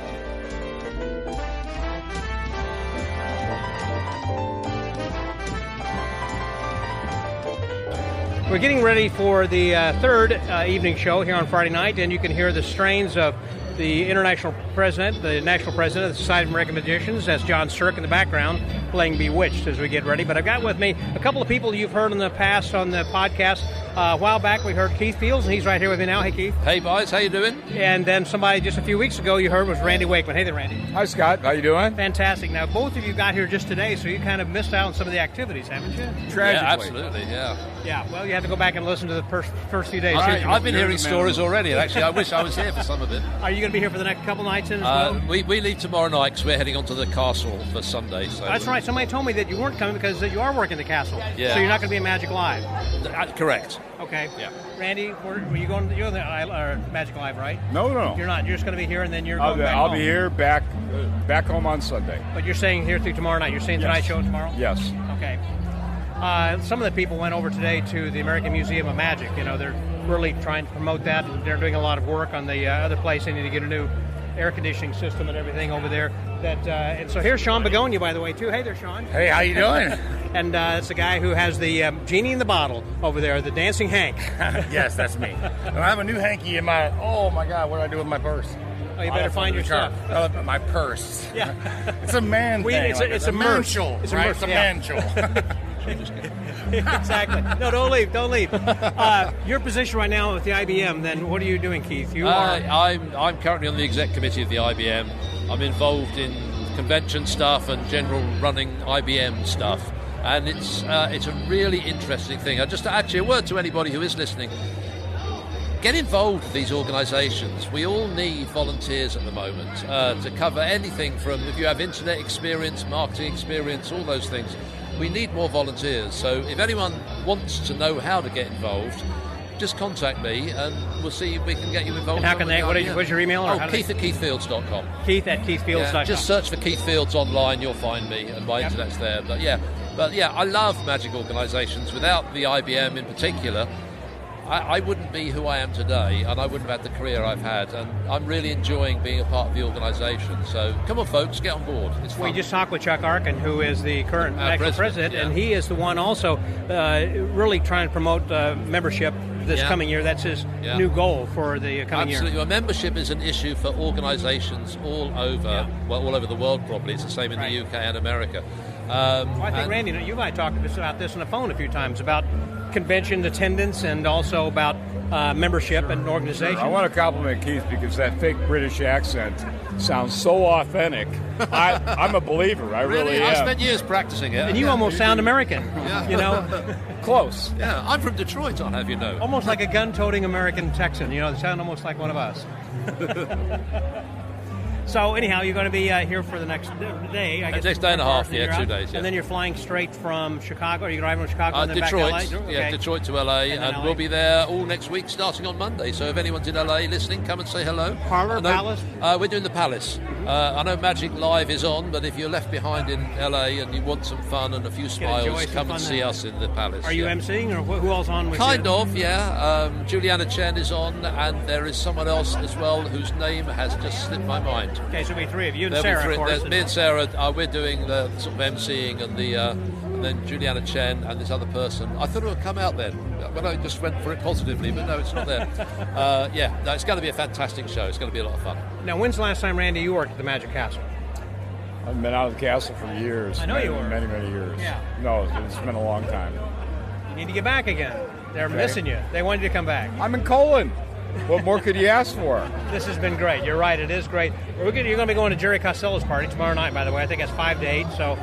We're getting ready for the third evening show here on Friday night, and you can hear the strains of the national president of the Society of American Magicians. That's John Sterlini in the background playing Bewitched as we get ready. But I've got with me a couple of people you've heard in the past on the podcast. A while back we heard Keith Fields, and he's right here with me now. Hey, Keith. Hey, boys. How you doing? And then somebody just a few weeks ago you heard was Randy Wakeman. Hey there, Randy. Hi, Scott. How you doing? Fantastic. Now, both of you got here just today, so you kind of missed out on some of the activities, haven't you? Tragically. Yeah, absolutely, yeah. Yeah, well, you have to go back and listen to the first few days. I've been hearing stories already, and actually I wish I was here for some of it. Are you going to be here for the next couple nights in as well? We leave tomorrow night because we're heading on to the castle for Sunday. So That's right. Somebody told me that you weren't coming because you are working the castle. Yeah. So you're not going to be at Magic Live. Correct. Okay. Yeah. Randy, were you going to the Magic Live, right? No. You're not. You're just going to be here, and then you're going back I'll home. be here back home on Sunday. But you're staying here through tomorrow night. You're staying tonight's show tomorrow? Yes. Okay. Some of the people went over today to the American Museum of Magic. You know, they're really trying to promote that. They're doing a lot of work on the other place. They need to get a new air conditioning system and everything over there. And so here's Sean Begonia, by the way, too. Hey there, Sean. Hey, how you doing? And it's the guy who has the genie in the bottle over there, the dancing Hank. Yes, that's me. And I have a new hanky in my. Oh my God, what do I do with my purse? Oh, you better find your stuff. My purse. Yeah. It's a man thing. It's a manchel. It's a right? merch, It's a yeah. manchel. Exactly. No, don't leave. Your position right now with the IBM, then what are you doing, Keith? You are. I'm currently on the exec committee of the IBM. I'm involved in convention stuff and general running IBM stuff. And it's a really interesting thing. Actually, a word to anybody who is listening. Get involved with these organisations. We all need volunteers at the moment to cover anything from if you have internet experience, marketing experience, all those things. We need more volunteers. So if anyone wants to know how to get involved, just contact me and we'll see if we can get you involved. And how can they? What's your email? Keith at keithfields.com. Keith at keithfields.com. Yeah, just search for Keith Fields online. You'll find me, and my internet's there. But yeah, I love magic organisations. Without the IBM in particular, I wouldn't be who I am today, and I wouldn't have had the career I've had, and I'm really enjoying being a part of the organisation. So come on, folks, get on board. It's fun. We just talked with Chuck Arkin, who is the current national president, yeah. and he is the one also really trying to promote membership this coming year. That's his new goal for the coming year. Absolutely. Well, membership is an issue for organisations all over, all over the world probably. It's the same in the UK and America. I think, Randy, you and I talked about this on the phone a few times, about convention attendance and also about membership and organization. I want to compliment Keith because that fake British accent sounds so authentic. I'm a believer. I really am. I spent years practicing it. And you almost sound American, you know? Close. Yeah, I'm from Detroit, I'll have you know. Almost like a gun-toting American Texan, you know, they sound almost like one of us. So anyhow, you're going to be here for the next day. I guess next day and a half, 2 days. Yeah. And then you're flying straight from Chicago. Are you driving from Chicago and then Detroit, back to LA? Yeah, Detroit to LA, and we'll be there all next week, starting on Monday. So if anyone's in LA listening, come and say hello. Parlor, Palace? We're doing the Palace. I know Magic Live is on, but if you're left behind in LA and you want some fun and a few smiles, come and see us in the Palace. Are you emceeing, or who else on with you? Kind of, yeah. Juliana Chen is on, and there is someone else as well whose name has just slipped my mind. Okay, so there'll be three of you and Sarah, of course. Me and Sarah, we're doing the sort of emceeing, and then Juliana Chen and this other person. I thought it would come out then, but I just went for it positively, but no, it's not there. It's going to be a fantastic show. It's going to be a lot of fun. Now, when's the last time, Randy, you worked at the Magic Castle? I've been out of the castle for years. I know you were. Many, many years. Yeah. No, it's been a long time. You need to get back again. They're missing you. They wanted you to come back. I'm in Colon. What more could you ask for? This has been great. You're right. It is great. You're going to be going to Jerry Costello's party tomorrow night, by the way. I think it's 5 to 8. So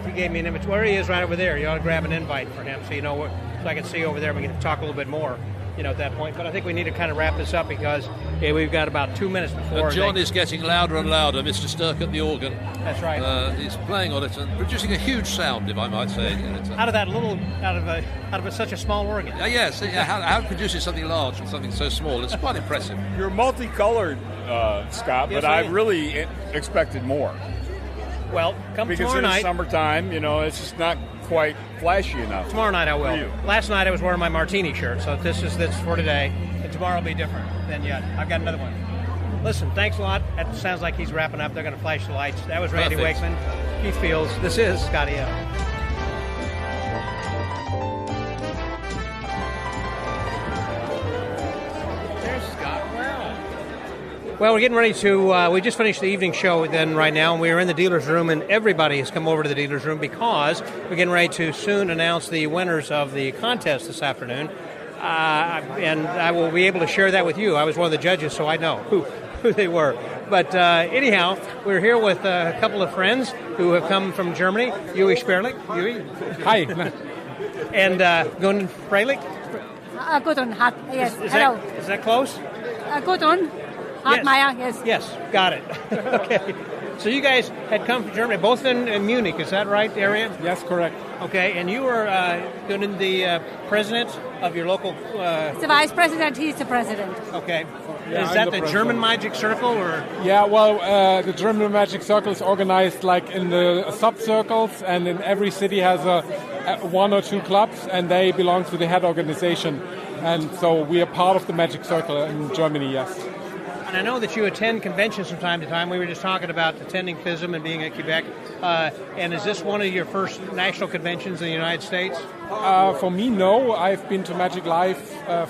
he gave me an invitation. Where he is right over there. You ought to grab an invite for him so you know so I can see over there. We can talk a little bit more, at that point. But I think we need to kind of wrap this up because we've got about 2 minutes before. John is getting louder and louder. Mr. Sturk at the organ. That's right. He's playing on it and producing a huge sound, if I might say. Out of such a small organ. Yes. How it produces something large from something so small? It's quite impressive. You're multicolored, Scott, but I really expected more. Well, come because tomorrow it is night. summertime, it's just not quite flashy enough. Tomorrow night I will. For you. Last night I was wearing my martini shirt, so this for today. And tomorrow will be different than yet. I've got another one. Listen, thanks a lot. That sounds like he's wrapping up. They're going to flash the lights. That was Randy Perfect. Wakeman. Keith Fields. This is Scotty L. There's Scott. Well, we're getting ready to, we just finished the evening show then right now, and we're in the dealer's room, and everybody has come over to the dealer's room because we're getting ready to soon announce the winners of the contest this afternoon. And I will be able to share that with you. I was one of the judges, so I know who they were. But anyhow, we're here with a couple of friends who have come from Germany. Uwe Sperlich. Uwe. Hi. And Gundun Freilich. Gundun, yes. Is Hello. Is that close? Gundun, Hartmeier, yes. Yes, got it. Okay. So you guys had come from Germany, both in Munich, is that right, area? Yes, correct. Okay, and you were Gundun, the president of your local... The vice president, he's the president. Okay. Yeah, is that I'm the the German Magic Circle, or...? Yeah, well, the German Magic Circle is organized like in the sub-circles, and in every city has one or two clubs, and they belong to the head organization. And so we are part of the Magic Circle in Germany, yes. And I know that you attend conventions from time to time. We were just talking about attending FISM and being at Quebec. And is this one of your first national conventions in the United States? For me, no. I've been to Magic Live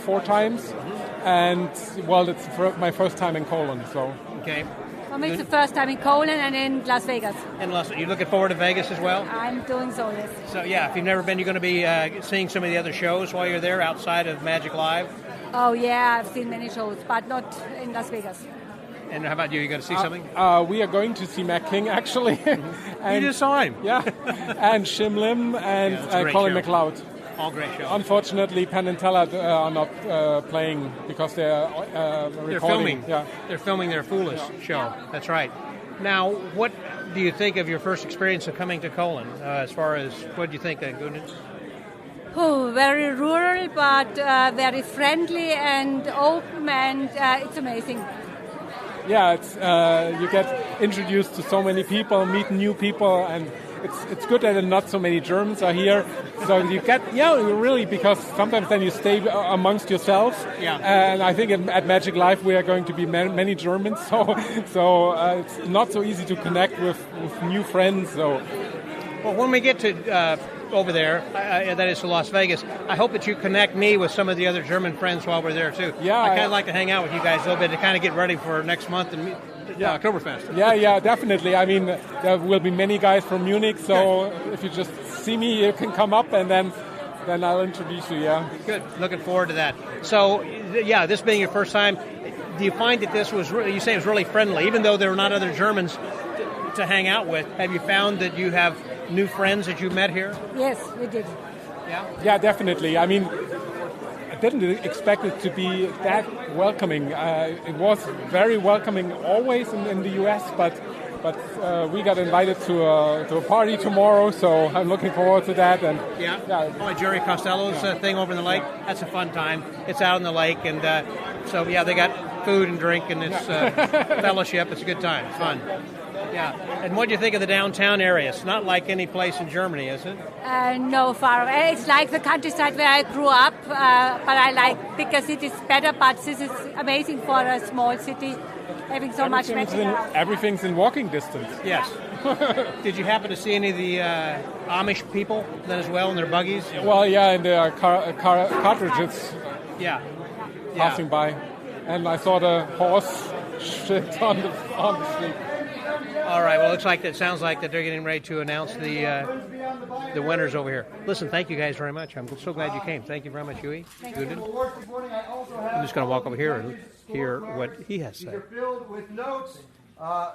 4 times. And, well, it's my first time in Cologne, so... Okay. For me, it's the first time in Cologne and in Las Vegas. You looking forward to Vegas as well? I'm doing so, yes. So, yeah, if you've never been, you're going to be seeing some of the other shows while you're there outside of Magic Live? Oh, yeah, I've seen many shows, but not in Las Vegas. And how about you? You going to see something? We are going to see Mac King, actually. And, you just saw him. Yeah. And Shim Lim and Colin show. McLeod. All great shows. Unfortunately, Penn and Teller are not playing because they're recording. They're filming. Yeah. They're filming their Foolish show. That's right. Now, what do you think of your first experience of coming to Cologne? As far as, what do you think, Gundun? Oh, very rural, but very friendly and open, and it's amazing. Yeah, it's you get introduced to so many people, meet new people, and it's good that not so many Germans are here. So you get, really, because sometimes then you stay amongst yourselves. Yeah. And I think at Magic Live we are going to be many Germans, so it's not so easy to connect with new friends. So, well, when we get to over there, that is to Las Vegas, I hope that you connect me with some of the other German friends while we're there too. Yeah, I kind of like to hang out with you guys a little bit to kind of get ready for next month and Oktoberfest. Yeah, definitely. I mean, there will be many guys from Munich, so if you just see me, you can come up, and then I'll introduce you. Yeah. Good. Looking forward to that. So, yeah, this being your first time, do you find that this was really, you say it was really friendly, even though there were not other Germans to hang out with? Have you found that you have new friends that you met here? Yes, we did. Yeah, definitely. I mean, I didn't expect it to be that welcoming. It was very welcoming always in the U.S., but we got invited to a party tomorrow, so I'm looking forward to that. And Jerry Costello's thing over in the lake. That's a fun time. It's out in the lake, and so they got food and drink, and it's fellowship. It's a good time. It's fun. Yeah. And what do you think of the downtown area? It's not like any place in Germany, is it? No, far away. It's like the countryside where I grew up, but I like bigger cities better, but this is amazing for a small city, having so much magic. Everything's in walking distance. Yes. Did you happen to see any of the Amish people then as well in their buggies? Well, yeah, and their cartridges passing by. And I saw the horse shit on the street. All right. Well, it sounds like that they're getting ready to announce the winners over here. Listen, thank you guys very much. I'm so glad you came. Thank you very much, Uwe. I'm just going to walk over here and hear what he has to say. These are filled with notes.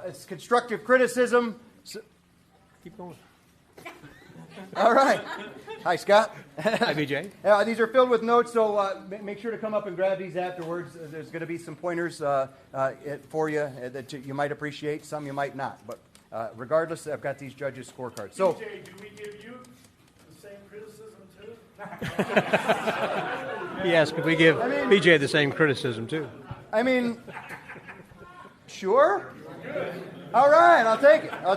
It's constructive criticism. Keep going. All right. Hi, Scott. Hi, BJ. These are filled with notes, so make sure to come up and grab these afterwards. There's going to be some pointers for you that you might appreciate, some you might not. But regardless, I've got these judges' scorecards. So, BJ, do we give you the same criticism too? Yes, could we give BJ the same criticism too? I mean, sure. All right, I'll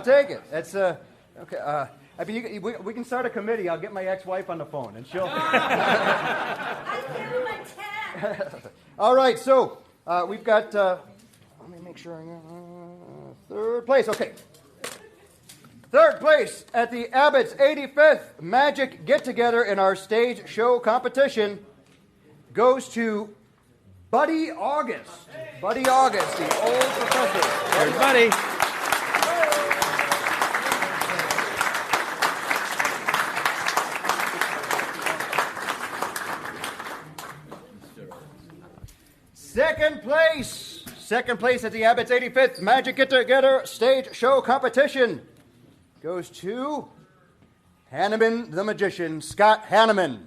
take it. That's okay. I mean, we can start a committee. I'll get my ex-wife on the phone, and she'll. All right, so we've got. Let me make sure I got third place. Okay. Third place at the Abbott's 85th Magic Get-Together in our stage show competition goes to Buddy August. Buddy August, the old professor. There's Buddy. Second place at the Abbott's 85th Magic Get-Together stage show competition goes to Hanneman the Magician, Scott Hanneman.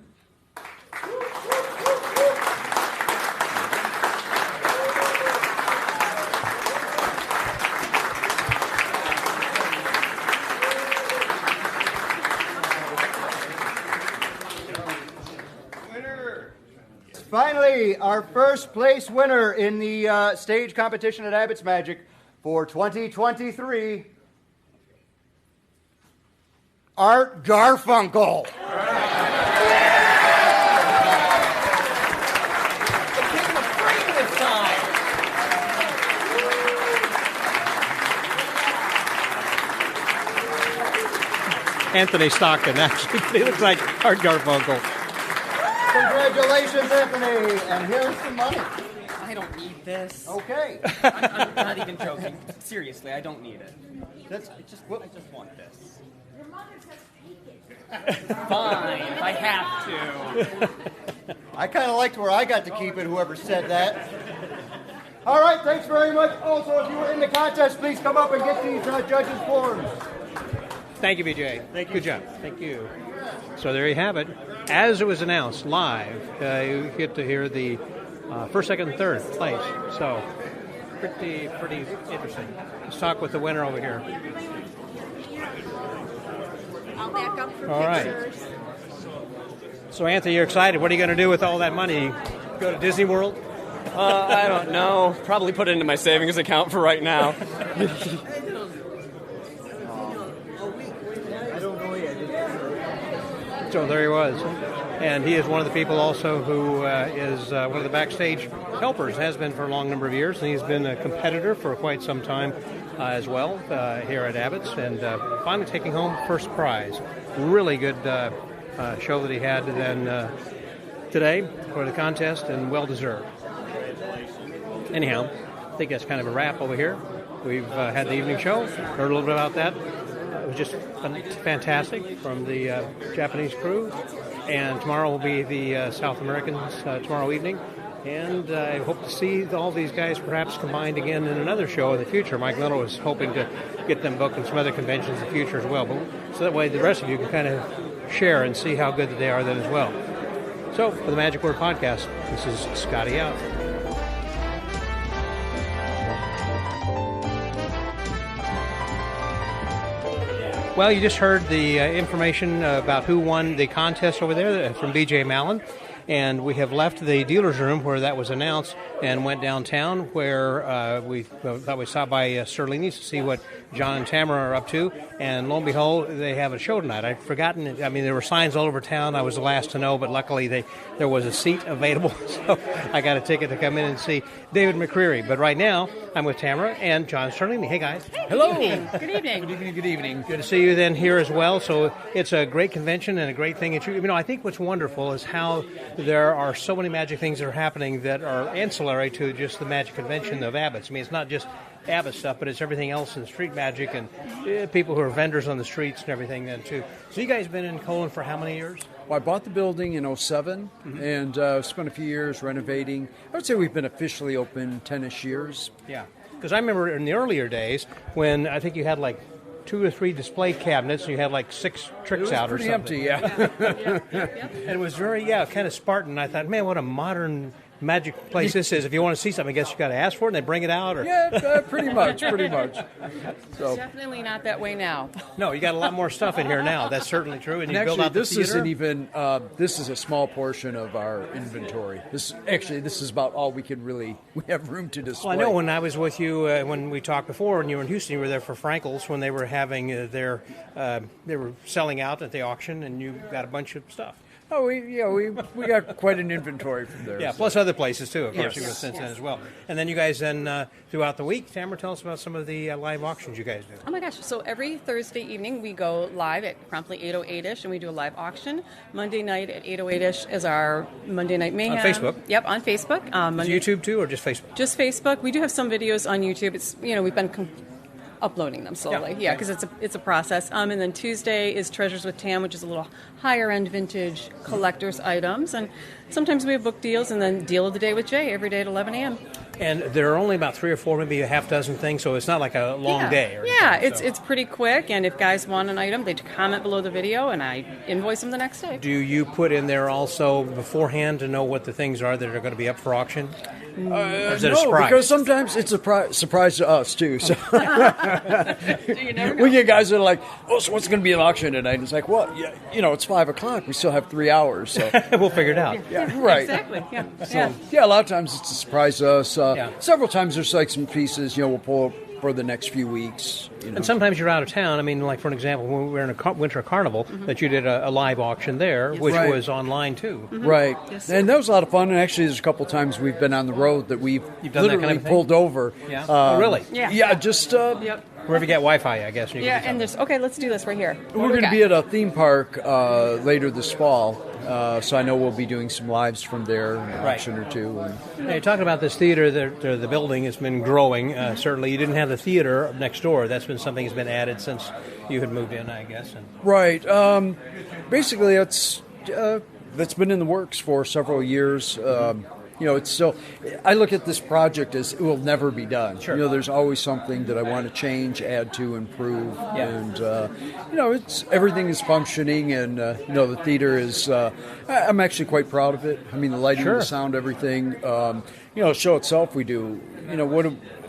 Finally, our first place winner in the stage competition at Abbott's Magic for 2023, Art Garfunkel. Anthony Stockton, actually. He looks like Art Garfunkel. Congratulations, Anthony. And here's some money. I don't need this. Okay. I'm not even joking. Seriously, I don't need it. I just want this. Your mother says take it. Fine, if I have to. I kind of liked where I got to keep it, whoever said that. All right, thanks very much. Also, if you were in the contest, please come up and get these judges' forms. Thank you, BJ. Thank you. Good job. Thank you. So there you have it. As it was announced live, you get to hear the first, second, and third place. So pretty interesting. Let's talk with the winner over here. I'll back up for All pictures. Right. So Anthony, you're excited. What are you going to do with all that money? Go to Disney World? I don't know. Probably put it into my savings account for right now. So there he was. And he is one of the people also who is one of the backstage helpers, has been for a long number of years, and he's been a competitor for quite some time as well here at Abbott's, and finally taking home first prize. Really good show that he had then today for the contest, and well-deserved. Anyhow, I think that's kind of a wrap over here. We've had the evening show, heard a little bit about that. It was just fantastic from the Japanese crew. And tomorrow will be the South Americans tomorrow evening. And I hope to see all these guys perhaps combined again in another show in the future. Mike Little is hoping to get them booked in some other conventions in the future as well. But, so that way the rest of you can kind of share and see how good that they are then as well. So for the Magic Word Podcast, this is Scotty out. Well, you just heard the information about who won the contest over there from BJ Mallen. And we have left the dealer's room where that was announced and went downtown where we thought we stopped by Sterlini's to see what John and Tamara are up to. And lo and behold, they have a show tonight. I'd forgotten it. I mean, there were signs all over town. I was the last to know, but luckily there was a seat available. So I got a ticket to come in and see David McCreary. But right now, I'm with Tamara and John Sterlini. Hey, guys. Hello. Good evening. Good evening. Good evening. Good to see you then here as well. So it's a great convention and a great thing. I think what's wonderful is how there are so many magic things that are happening that are ancillary to just the magic convention of Abbott's. I mean, it's not just Abbott stuff, but it's everything else in street magic and people who are vendors on the streets and everything then too. So you guys been in Colon for how many years? Well, I bought the building in 2007 and spent a few years renovating. I would say we've been officially open 10-ish years. Yeah, because I remember in the earlier days when I think you had like 2 or 3 display cabinets, and you had like 6 Trixx out or something. Empty, yeah. And it was very, kind of Spartan. I thought, man, what a modern magic place this is. If you want to see something, I guess you got to ask for it and they bring it out. Or Yeah, pretty much. So Definitely not that way now. no, you got a lot more stuff in here now. That's certainly true. And you And build actually, out the this theater. isn't even. This is a small portion of our inventory. This is about all we have room to display. Well, I know when I was with you when we talked before, and you were in Houston, you were there for Frankel's when they were having they were selling out at the auction, and you got a bunch of stuff. Oh, we got quite an inventory from there. Yeah, so. plus other places too, of course, you were Yes. since then as well. And then you guys throughout the week, Tamara, tell us about some of the live auctions you guys do. Oh my gosh, so every Thursday evening we go live at promptly 8:08ish and we do a live auction. Monday night at 8:08ish is our Monday Night Mayhem. On Facebook? Yep, on Facebook. Is YouTube too, or just Facebook? Just Facebook. We do have some videos on YouTube. It's we've been uploading them slowly. Yeah, because it's a process. And then Tuesday is Treasures with Tam, which is a little higher end vintage collector's items. And sometimes we have book deals, and then Deal of the Day with Jay every day at 11 a.m. And there are only about 3 or 4, maybe a half dozen things, so it's not like a long day. Or anything, it's pretty quick. And if guys want an item, they comment below the video, and I invoice them the next day. Do you put in there also beforehand to know what the things are that are going to be up for auction? Or is it a surprise? Because sometimes it's a surprise to us too. So You never know. we get guys that are like, "Oh, so what's going to be an auction tonight?" And it's like, "Well, yeah, it's 5:00. We still have 3 hours, so we'll figure it out." Yeah, right. Exactly. Yeah. So a lot of times it's a surprise to us. Several times there's like some pieces, we'll pull for the next few weeks. And sometimes you're out of town. I mean, like for an example, when we were in a winter carnival, that you did a live auction there, which Right. was online too. Right. Yes. And that was a lot of fun. And actually, there's a couple times we've been on the road that we've You've done that literally kind of thing? pulled over. Yeah. Oh, really? Yeah. Yeah, just... Yep. Wherever you get Wi-Fi, I guess. You Yeah, can and there's let's do this right here. We're going to be at a theme park later this fall, so I know we'll be doing some lives from there, an auction or two. And Now, you're talking about this theater, the building has been growing. Certainly, you didn't have the theater next door. That's been something that's been added since you had moved in, I guess. And Right. Basically, that's been in the works for several years. It's still. I look at this project as it will never be done. Sure. There's always something that I want to change, add to, improve, Yeah. and it's everything is functioning, and the theater is. I'm actually quite proud of it. I mean, the lighting, Sure. the sound, everything. The show itself, we do.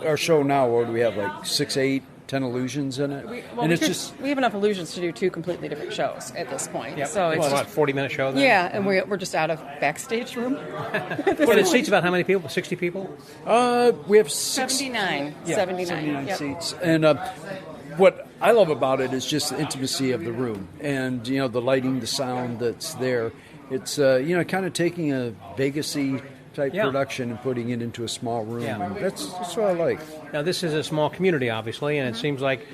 Our show now? What do we have? Like 6, 8, 10 illusions in it, and it's we have enough illusions to do 2 completely different shows at this point. Yep. So it's well, just, what, 40-minute show then? yeah, and we're just out of backstage room. Well, it seats about how many people? 60 people? We have 79. Yeah, 79. Yep. seats. And what I love about it is just the intimacy of the room and, the lighting, the sound that's there. It's, kind of taking a Vegas-y type production and putting it into a small room. Yeah. And that's what I like. Now, this is a small community, obviously, and it seems like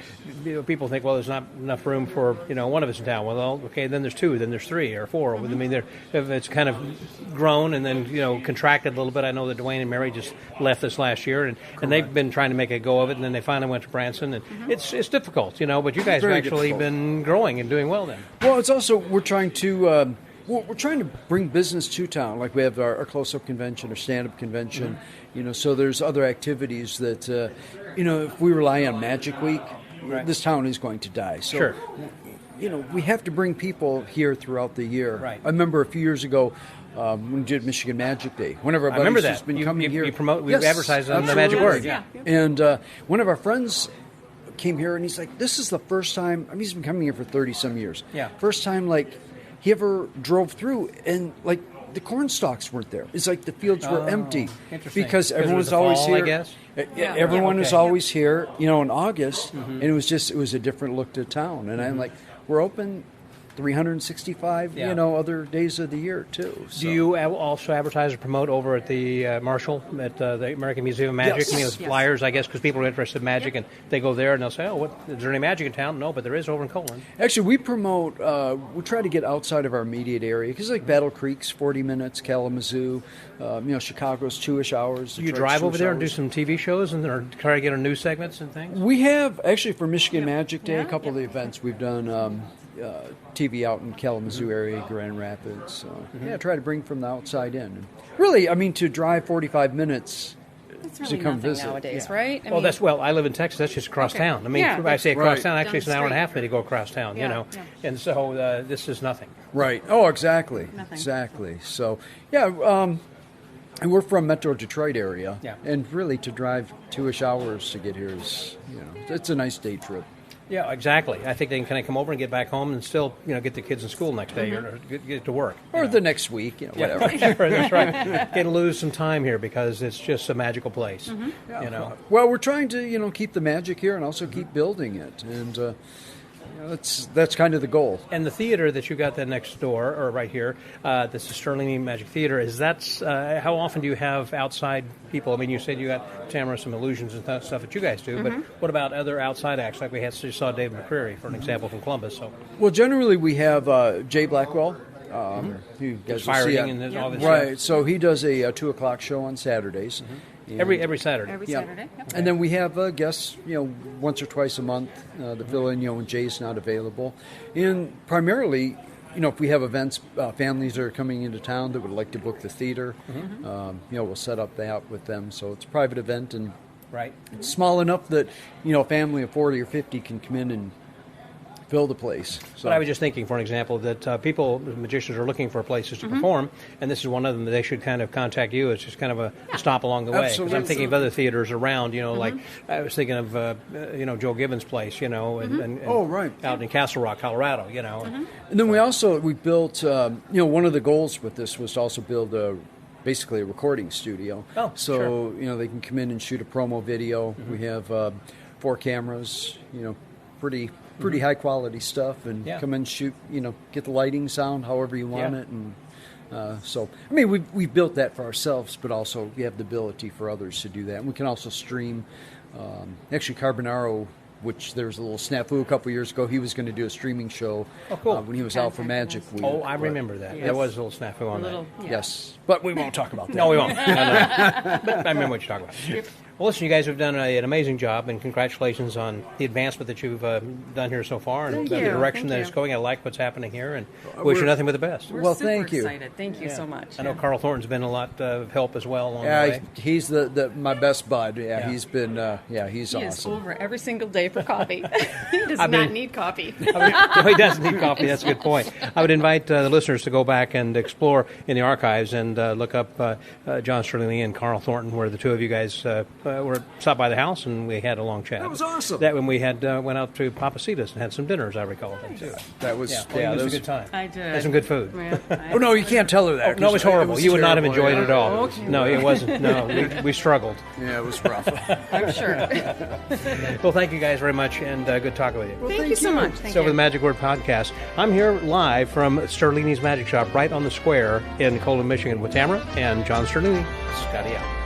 people think, well, there's not enough room for one of us in town. Well, okay, then there's 2, then there's 3 or 4. I mean, it's kind of grown and then contracted a little bit. I know that Dwayne and Mary just left this last year, and they've been trying to make a go of it, and then they finally went to Branson, and it's difficult, but you guys have Very actually difficult. been growing and doing well then. Well, it's also, we're trying to... We're trying to bring business to town. Like we have our close-up convention, our stand-up convention. So there's other activities that, if we rely on Magic Week, this town is going to die. So, Sure. We have to bring people here throughout the year. Right. I remember a few years ago when we did Michigan Magic Day. One of our I remember buddies that. has been coming here. You promote, we Yes, advertise on the absolutely. Magic Word. Yeah. And one of our friends came here, and he's like, this is the first time, he's been coming here for 30-some years. Yeah. First time, he ever drove through, and, the corn stalks weren't there. It's like the fields were empty. Interesting. Because Because it everyone's was the always fall, here. I guess? Everyone is okay. always here, in August, and it was a different look to town. And I'm like, we're open 365, other days of the year, too. So. Do you also advertise or promote over at the Marshall, at the American Museum of Magic? Yes. I mean, with flyers, I guess, because people are interested in magic, and they go there and they'll say, oh, is there any magic in town? No, but there is over in Colon. Actually, we promote, we try to get outside of our immediate area, because Battle Creek's 40 minutes, Kalamazoo, Chicago's 2-ish hours. Do you drive over there and do some TV shows and or try to get on news segments and things? We have, actually, for Michigan Magic Day, a couple of the events we've done TV out in Kalamazoo area, Grand Rapids. So, try to bring from the outside in. And really, to drive 45 minutes It's to really come nothing visit. nowadays, right? I live in Texas. That's just across town. I say across Right. town. Actually, it's an hour and a Down the half for me to go across town. Yeah. And so this is nothing. Right. Oh, exactly. Nothing. Exactly. So, yeah. And we're from Metro Detroit area. Yeah. And really to drive 2-ish hours to get here is, it's a nice day trip. Yeah, exactly. I think they can kind of come over and get back home and still, get the kids in school next day or get to work. Or the next week, whatever. That's right. Going to lose some time here because it's just a magical place, Well, we're trying to, keep the magic here and also keep building it. And that's kind of the goal. And the theater that you got there next door, or right here, that's the Sterlini Magic Theater, how often do you have outside people? I mean, you said you got, Tamara, some illusions and stuff that you guys do, but what about other outside acts? Like we saw David McCreary, for an example, from Columbus. So, well, generally we have Jay Blackwell, who does and all this right. stuff. So he does a 2:00 show on Saturdays. Every Saturday. Every Saturday. Yep. And then we have guests, once or twice a month to fill in, when Jay's not available. And primarily, if we have events, families that are coming into town that would like to book the theater, we'll set up that with them. So it's a private event and it's small enough that, a family of 40 or 50 can come in and fill the place. So. But I was just thinking, for an example, that magicians are looking for places to perform, and this is one of them that they should kind of contact you. It's just kind of a stop along the way. Because I'm thinking of other theaters around, like I was thinking of, Joe Gibbons' place, and out in Castle Rock, Colorado, And then we built, one of the goals with this was to also build basically a recording studio. Oh, so, they can come in and shoot a promo video. We have 4 cameras, pretty high quality stuff, and come in, shoot, get the lighting, sound, however you want it, and we've built that for ourselves, but also we have the ability for others to do that, and we can also stream. Actually, Carbonaro, which there was a little snafu a couple years ago, he was going to do a streaming show when he was out for Magic Week. Oh, I remember that. There was a little snafu on that. Yes, but we won't talk about that. No, we won't. No. But I remember what you're talking about. Yep. Well, listen, you guys have done an amazing job, and congratulations on the advancement that you've done here so far, and the direction that it's going. I like what's happening here, and wish you nothing but the best. We're super excited. Thank you so much. I know Carl Thornton's been a lot of help as well along the way. He's my best bud. He's been, he's awesome. He is over every single day for coffee. He does not need coffee. He doesn't need coffee. That's a good point. I would invite the listeners to go back and explore in the archives and look up John Sterlini and Carl Thornton, where the two of you guys were stopped by the house and we had a long chat. That was awesome. That when we had went out to Papacitas and had some dinners, I recall that too. That was that was a good time. I did. Had some good food. Oh no, you can't tell her that. No, it was horrible. You would not have enjoyed it at all. Okay. No, it wasn't. No, we struggled. Yeah, it was rough. I'm sure. Well, thank you guys very much, and good talking with you. Well, thank you so much. Thank so you. for the Magic Word Podcast, I'm here live from Sterlini's Magic Shop right on the square in Colon, Michigan with Tamara and John Sterlini. Scotty out.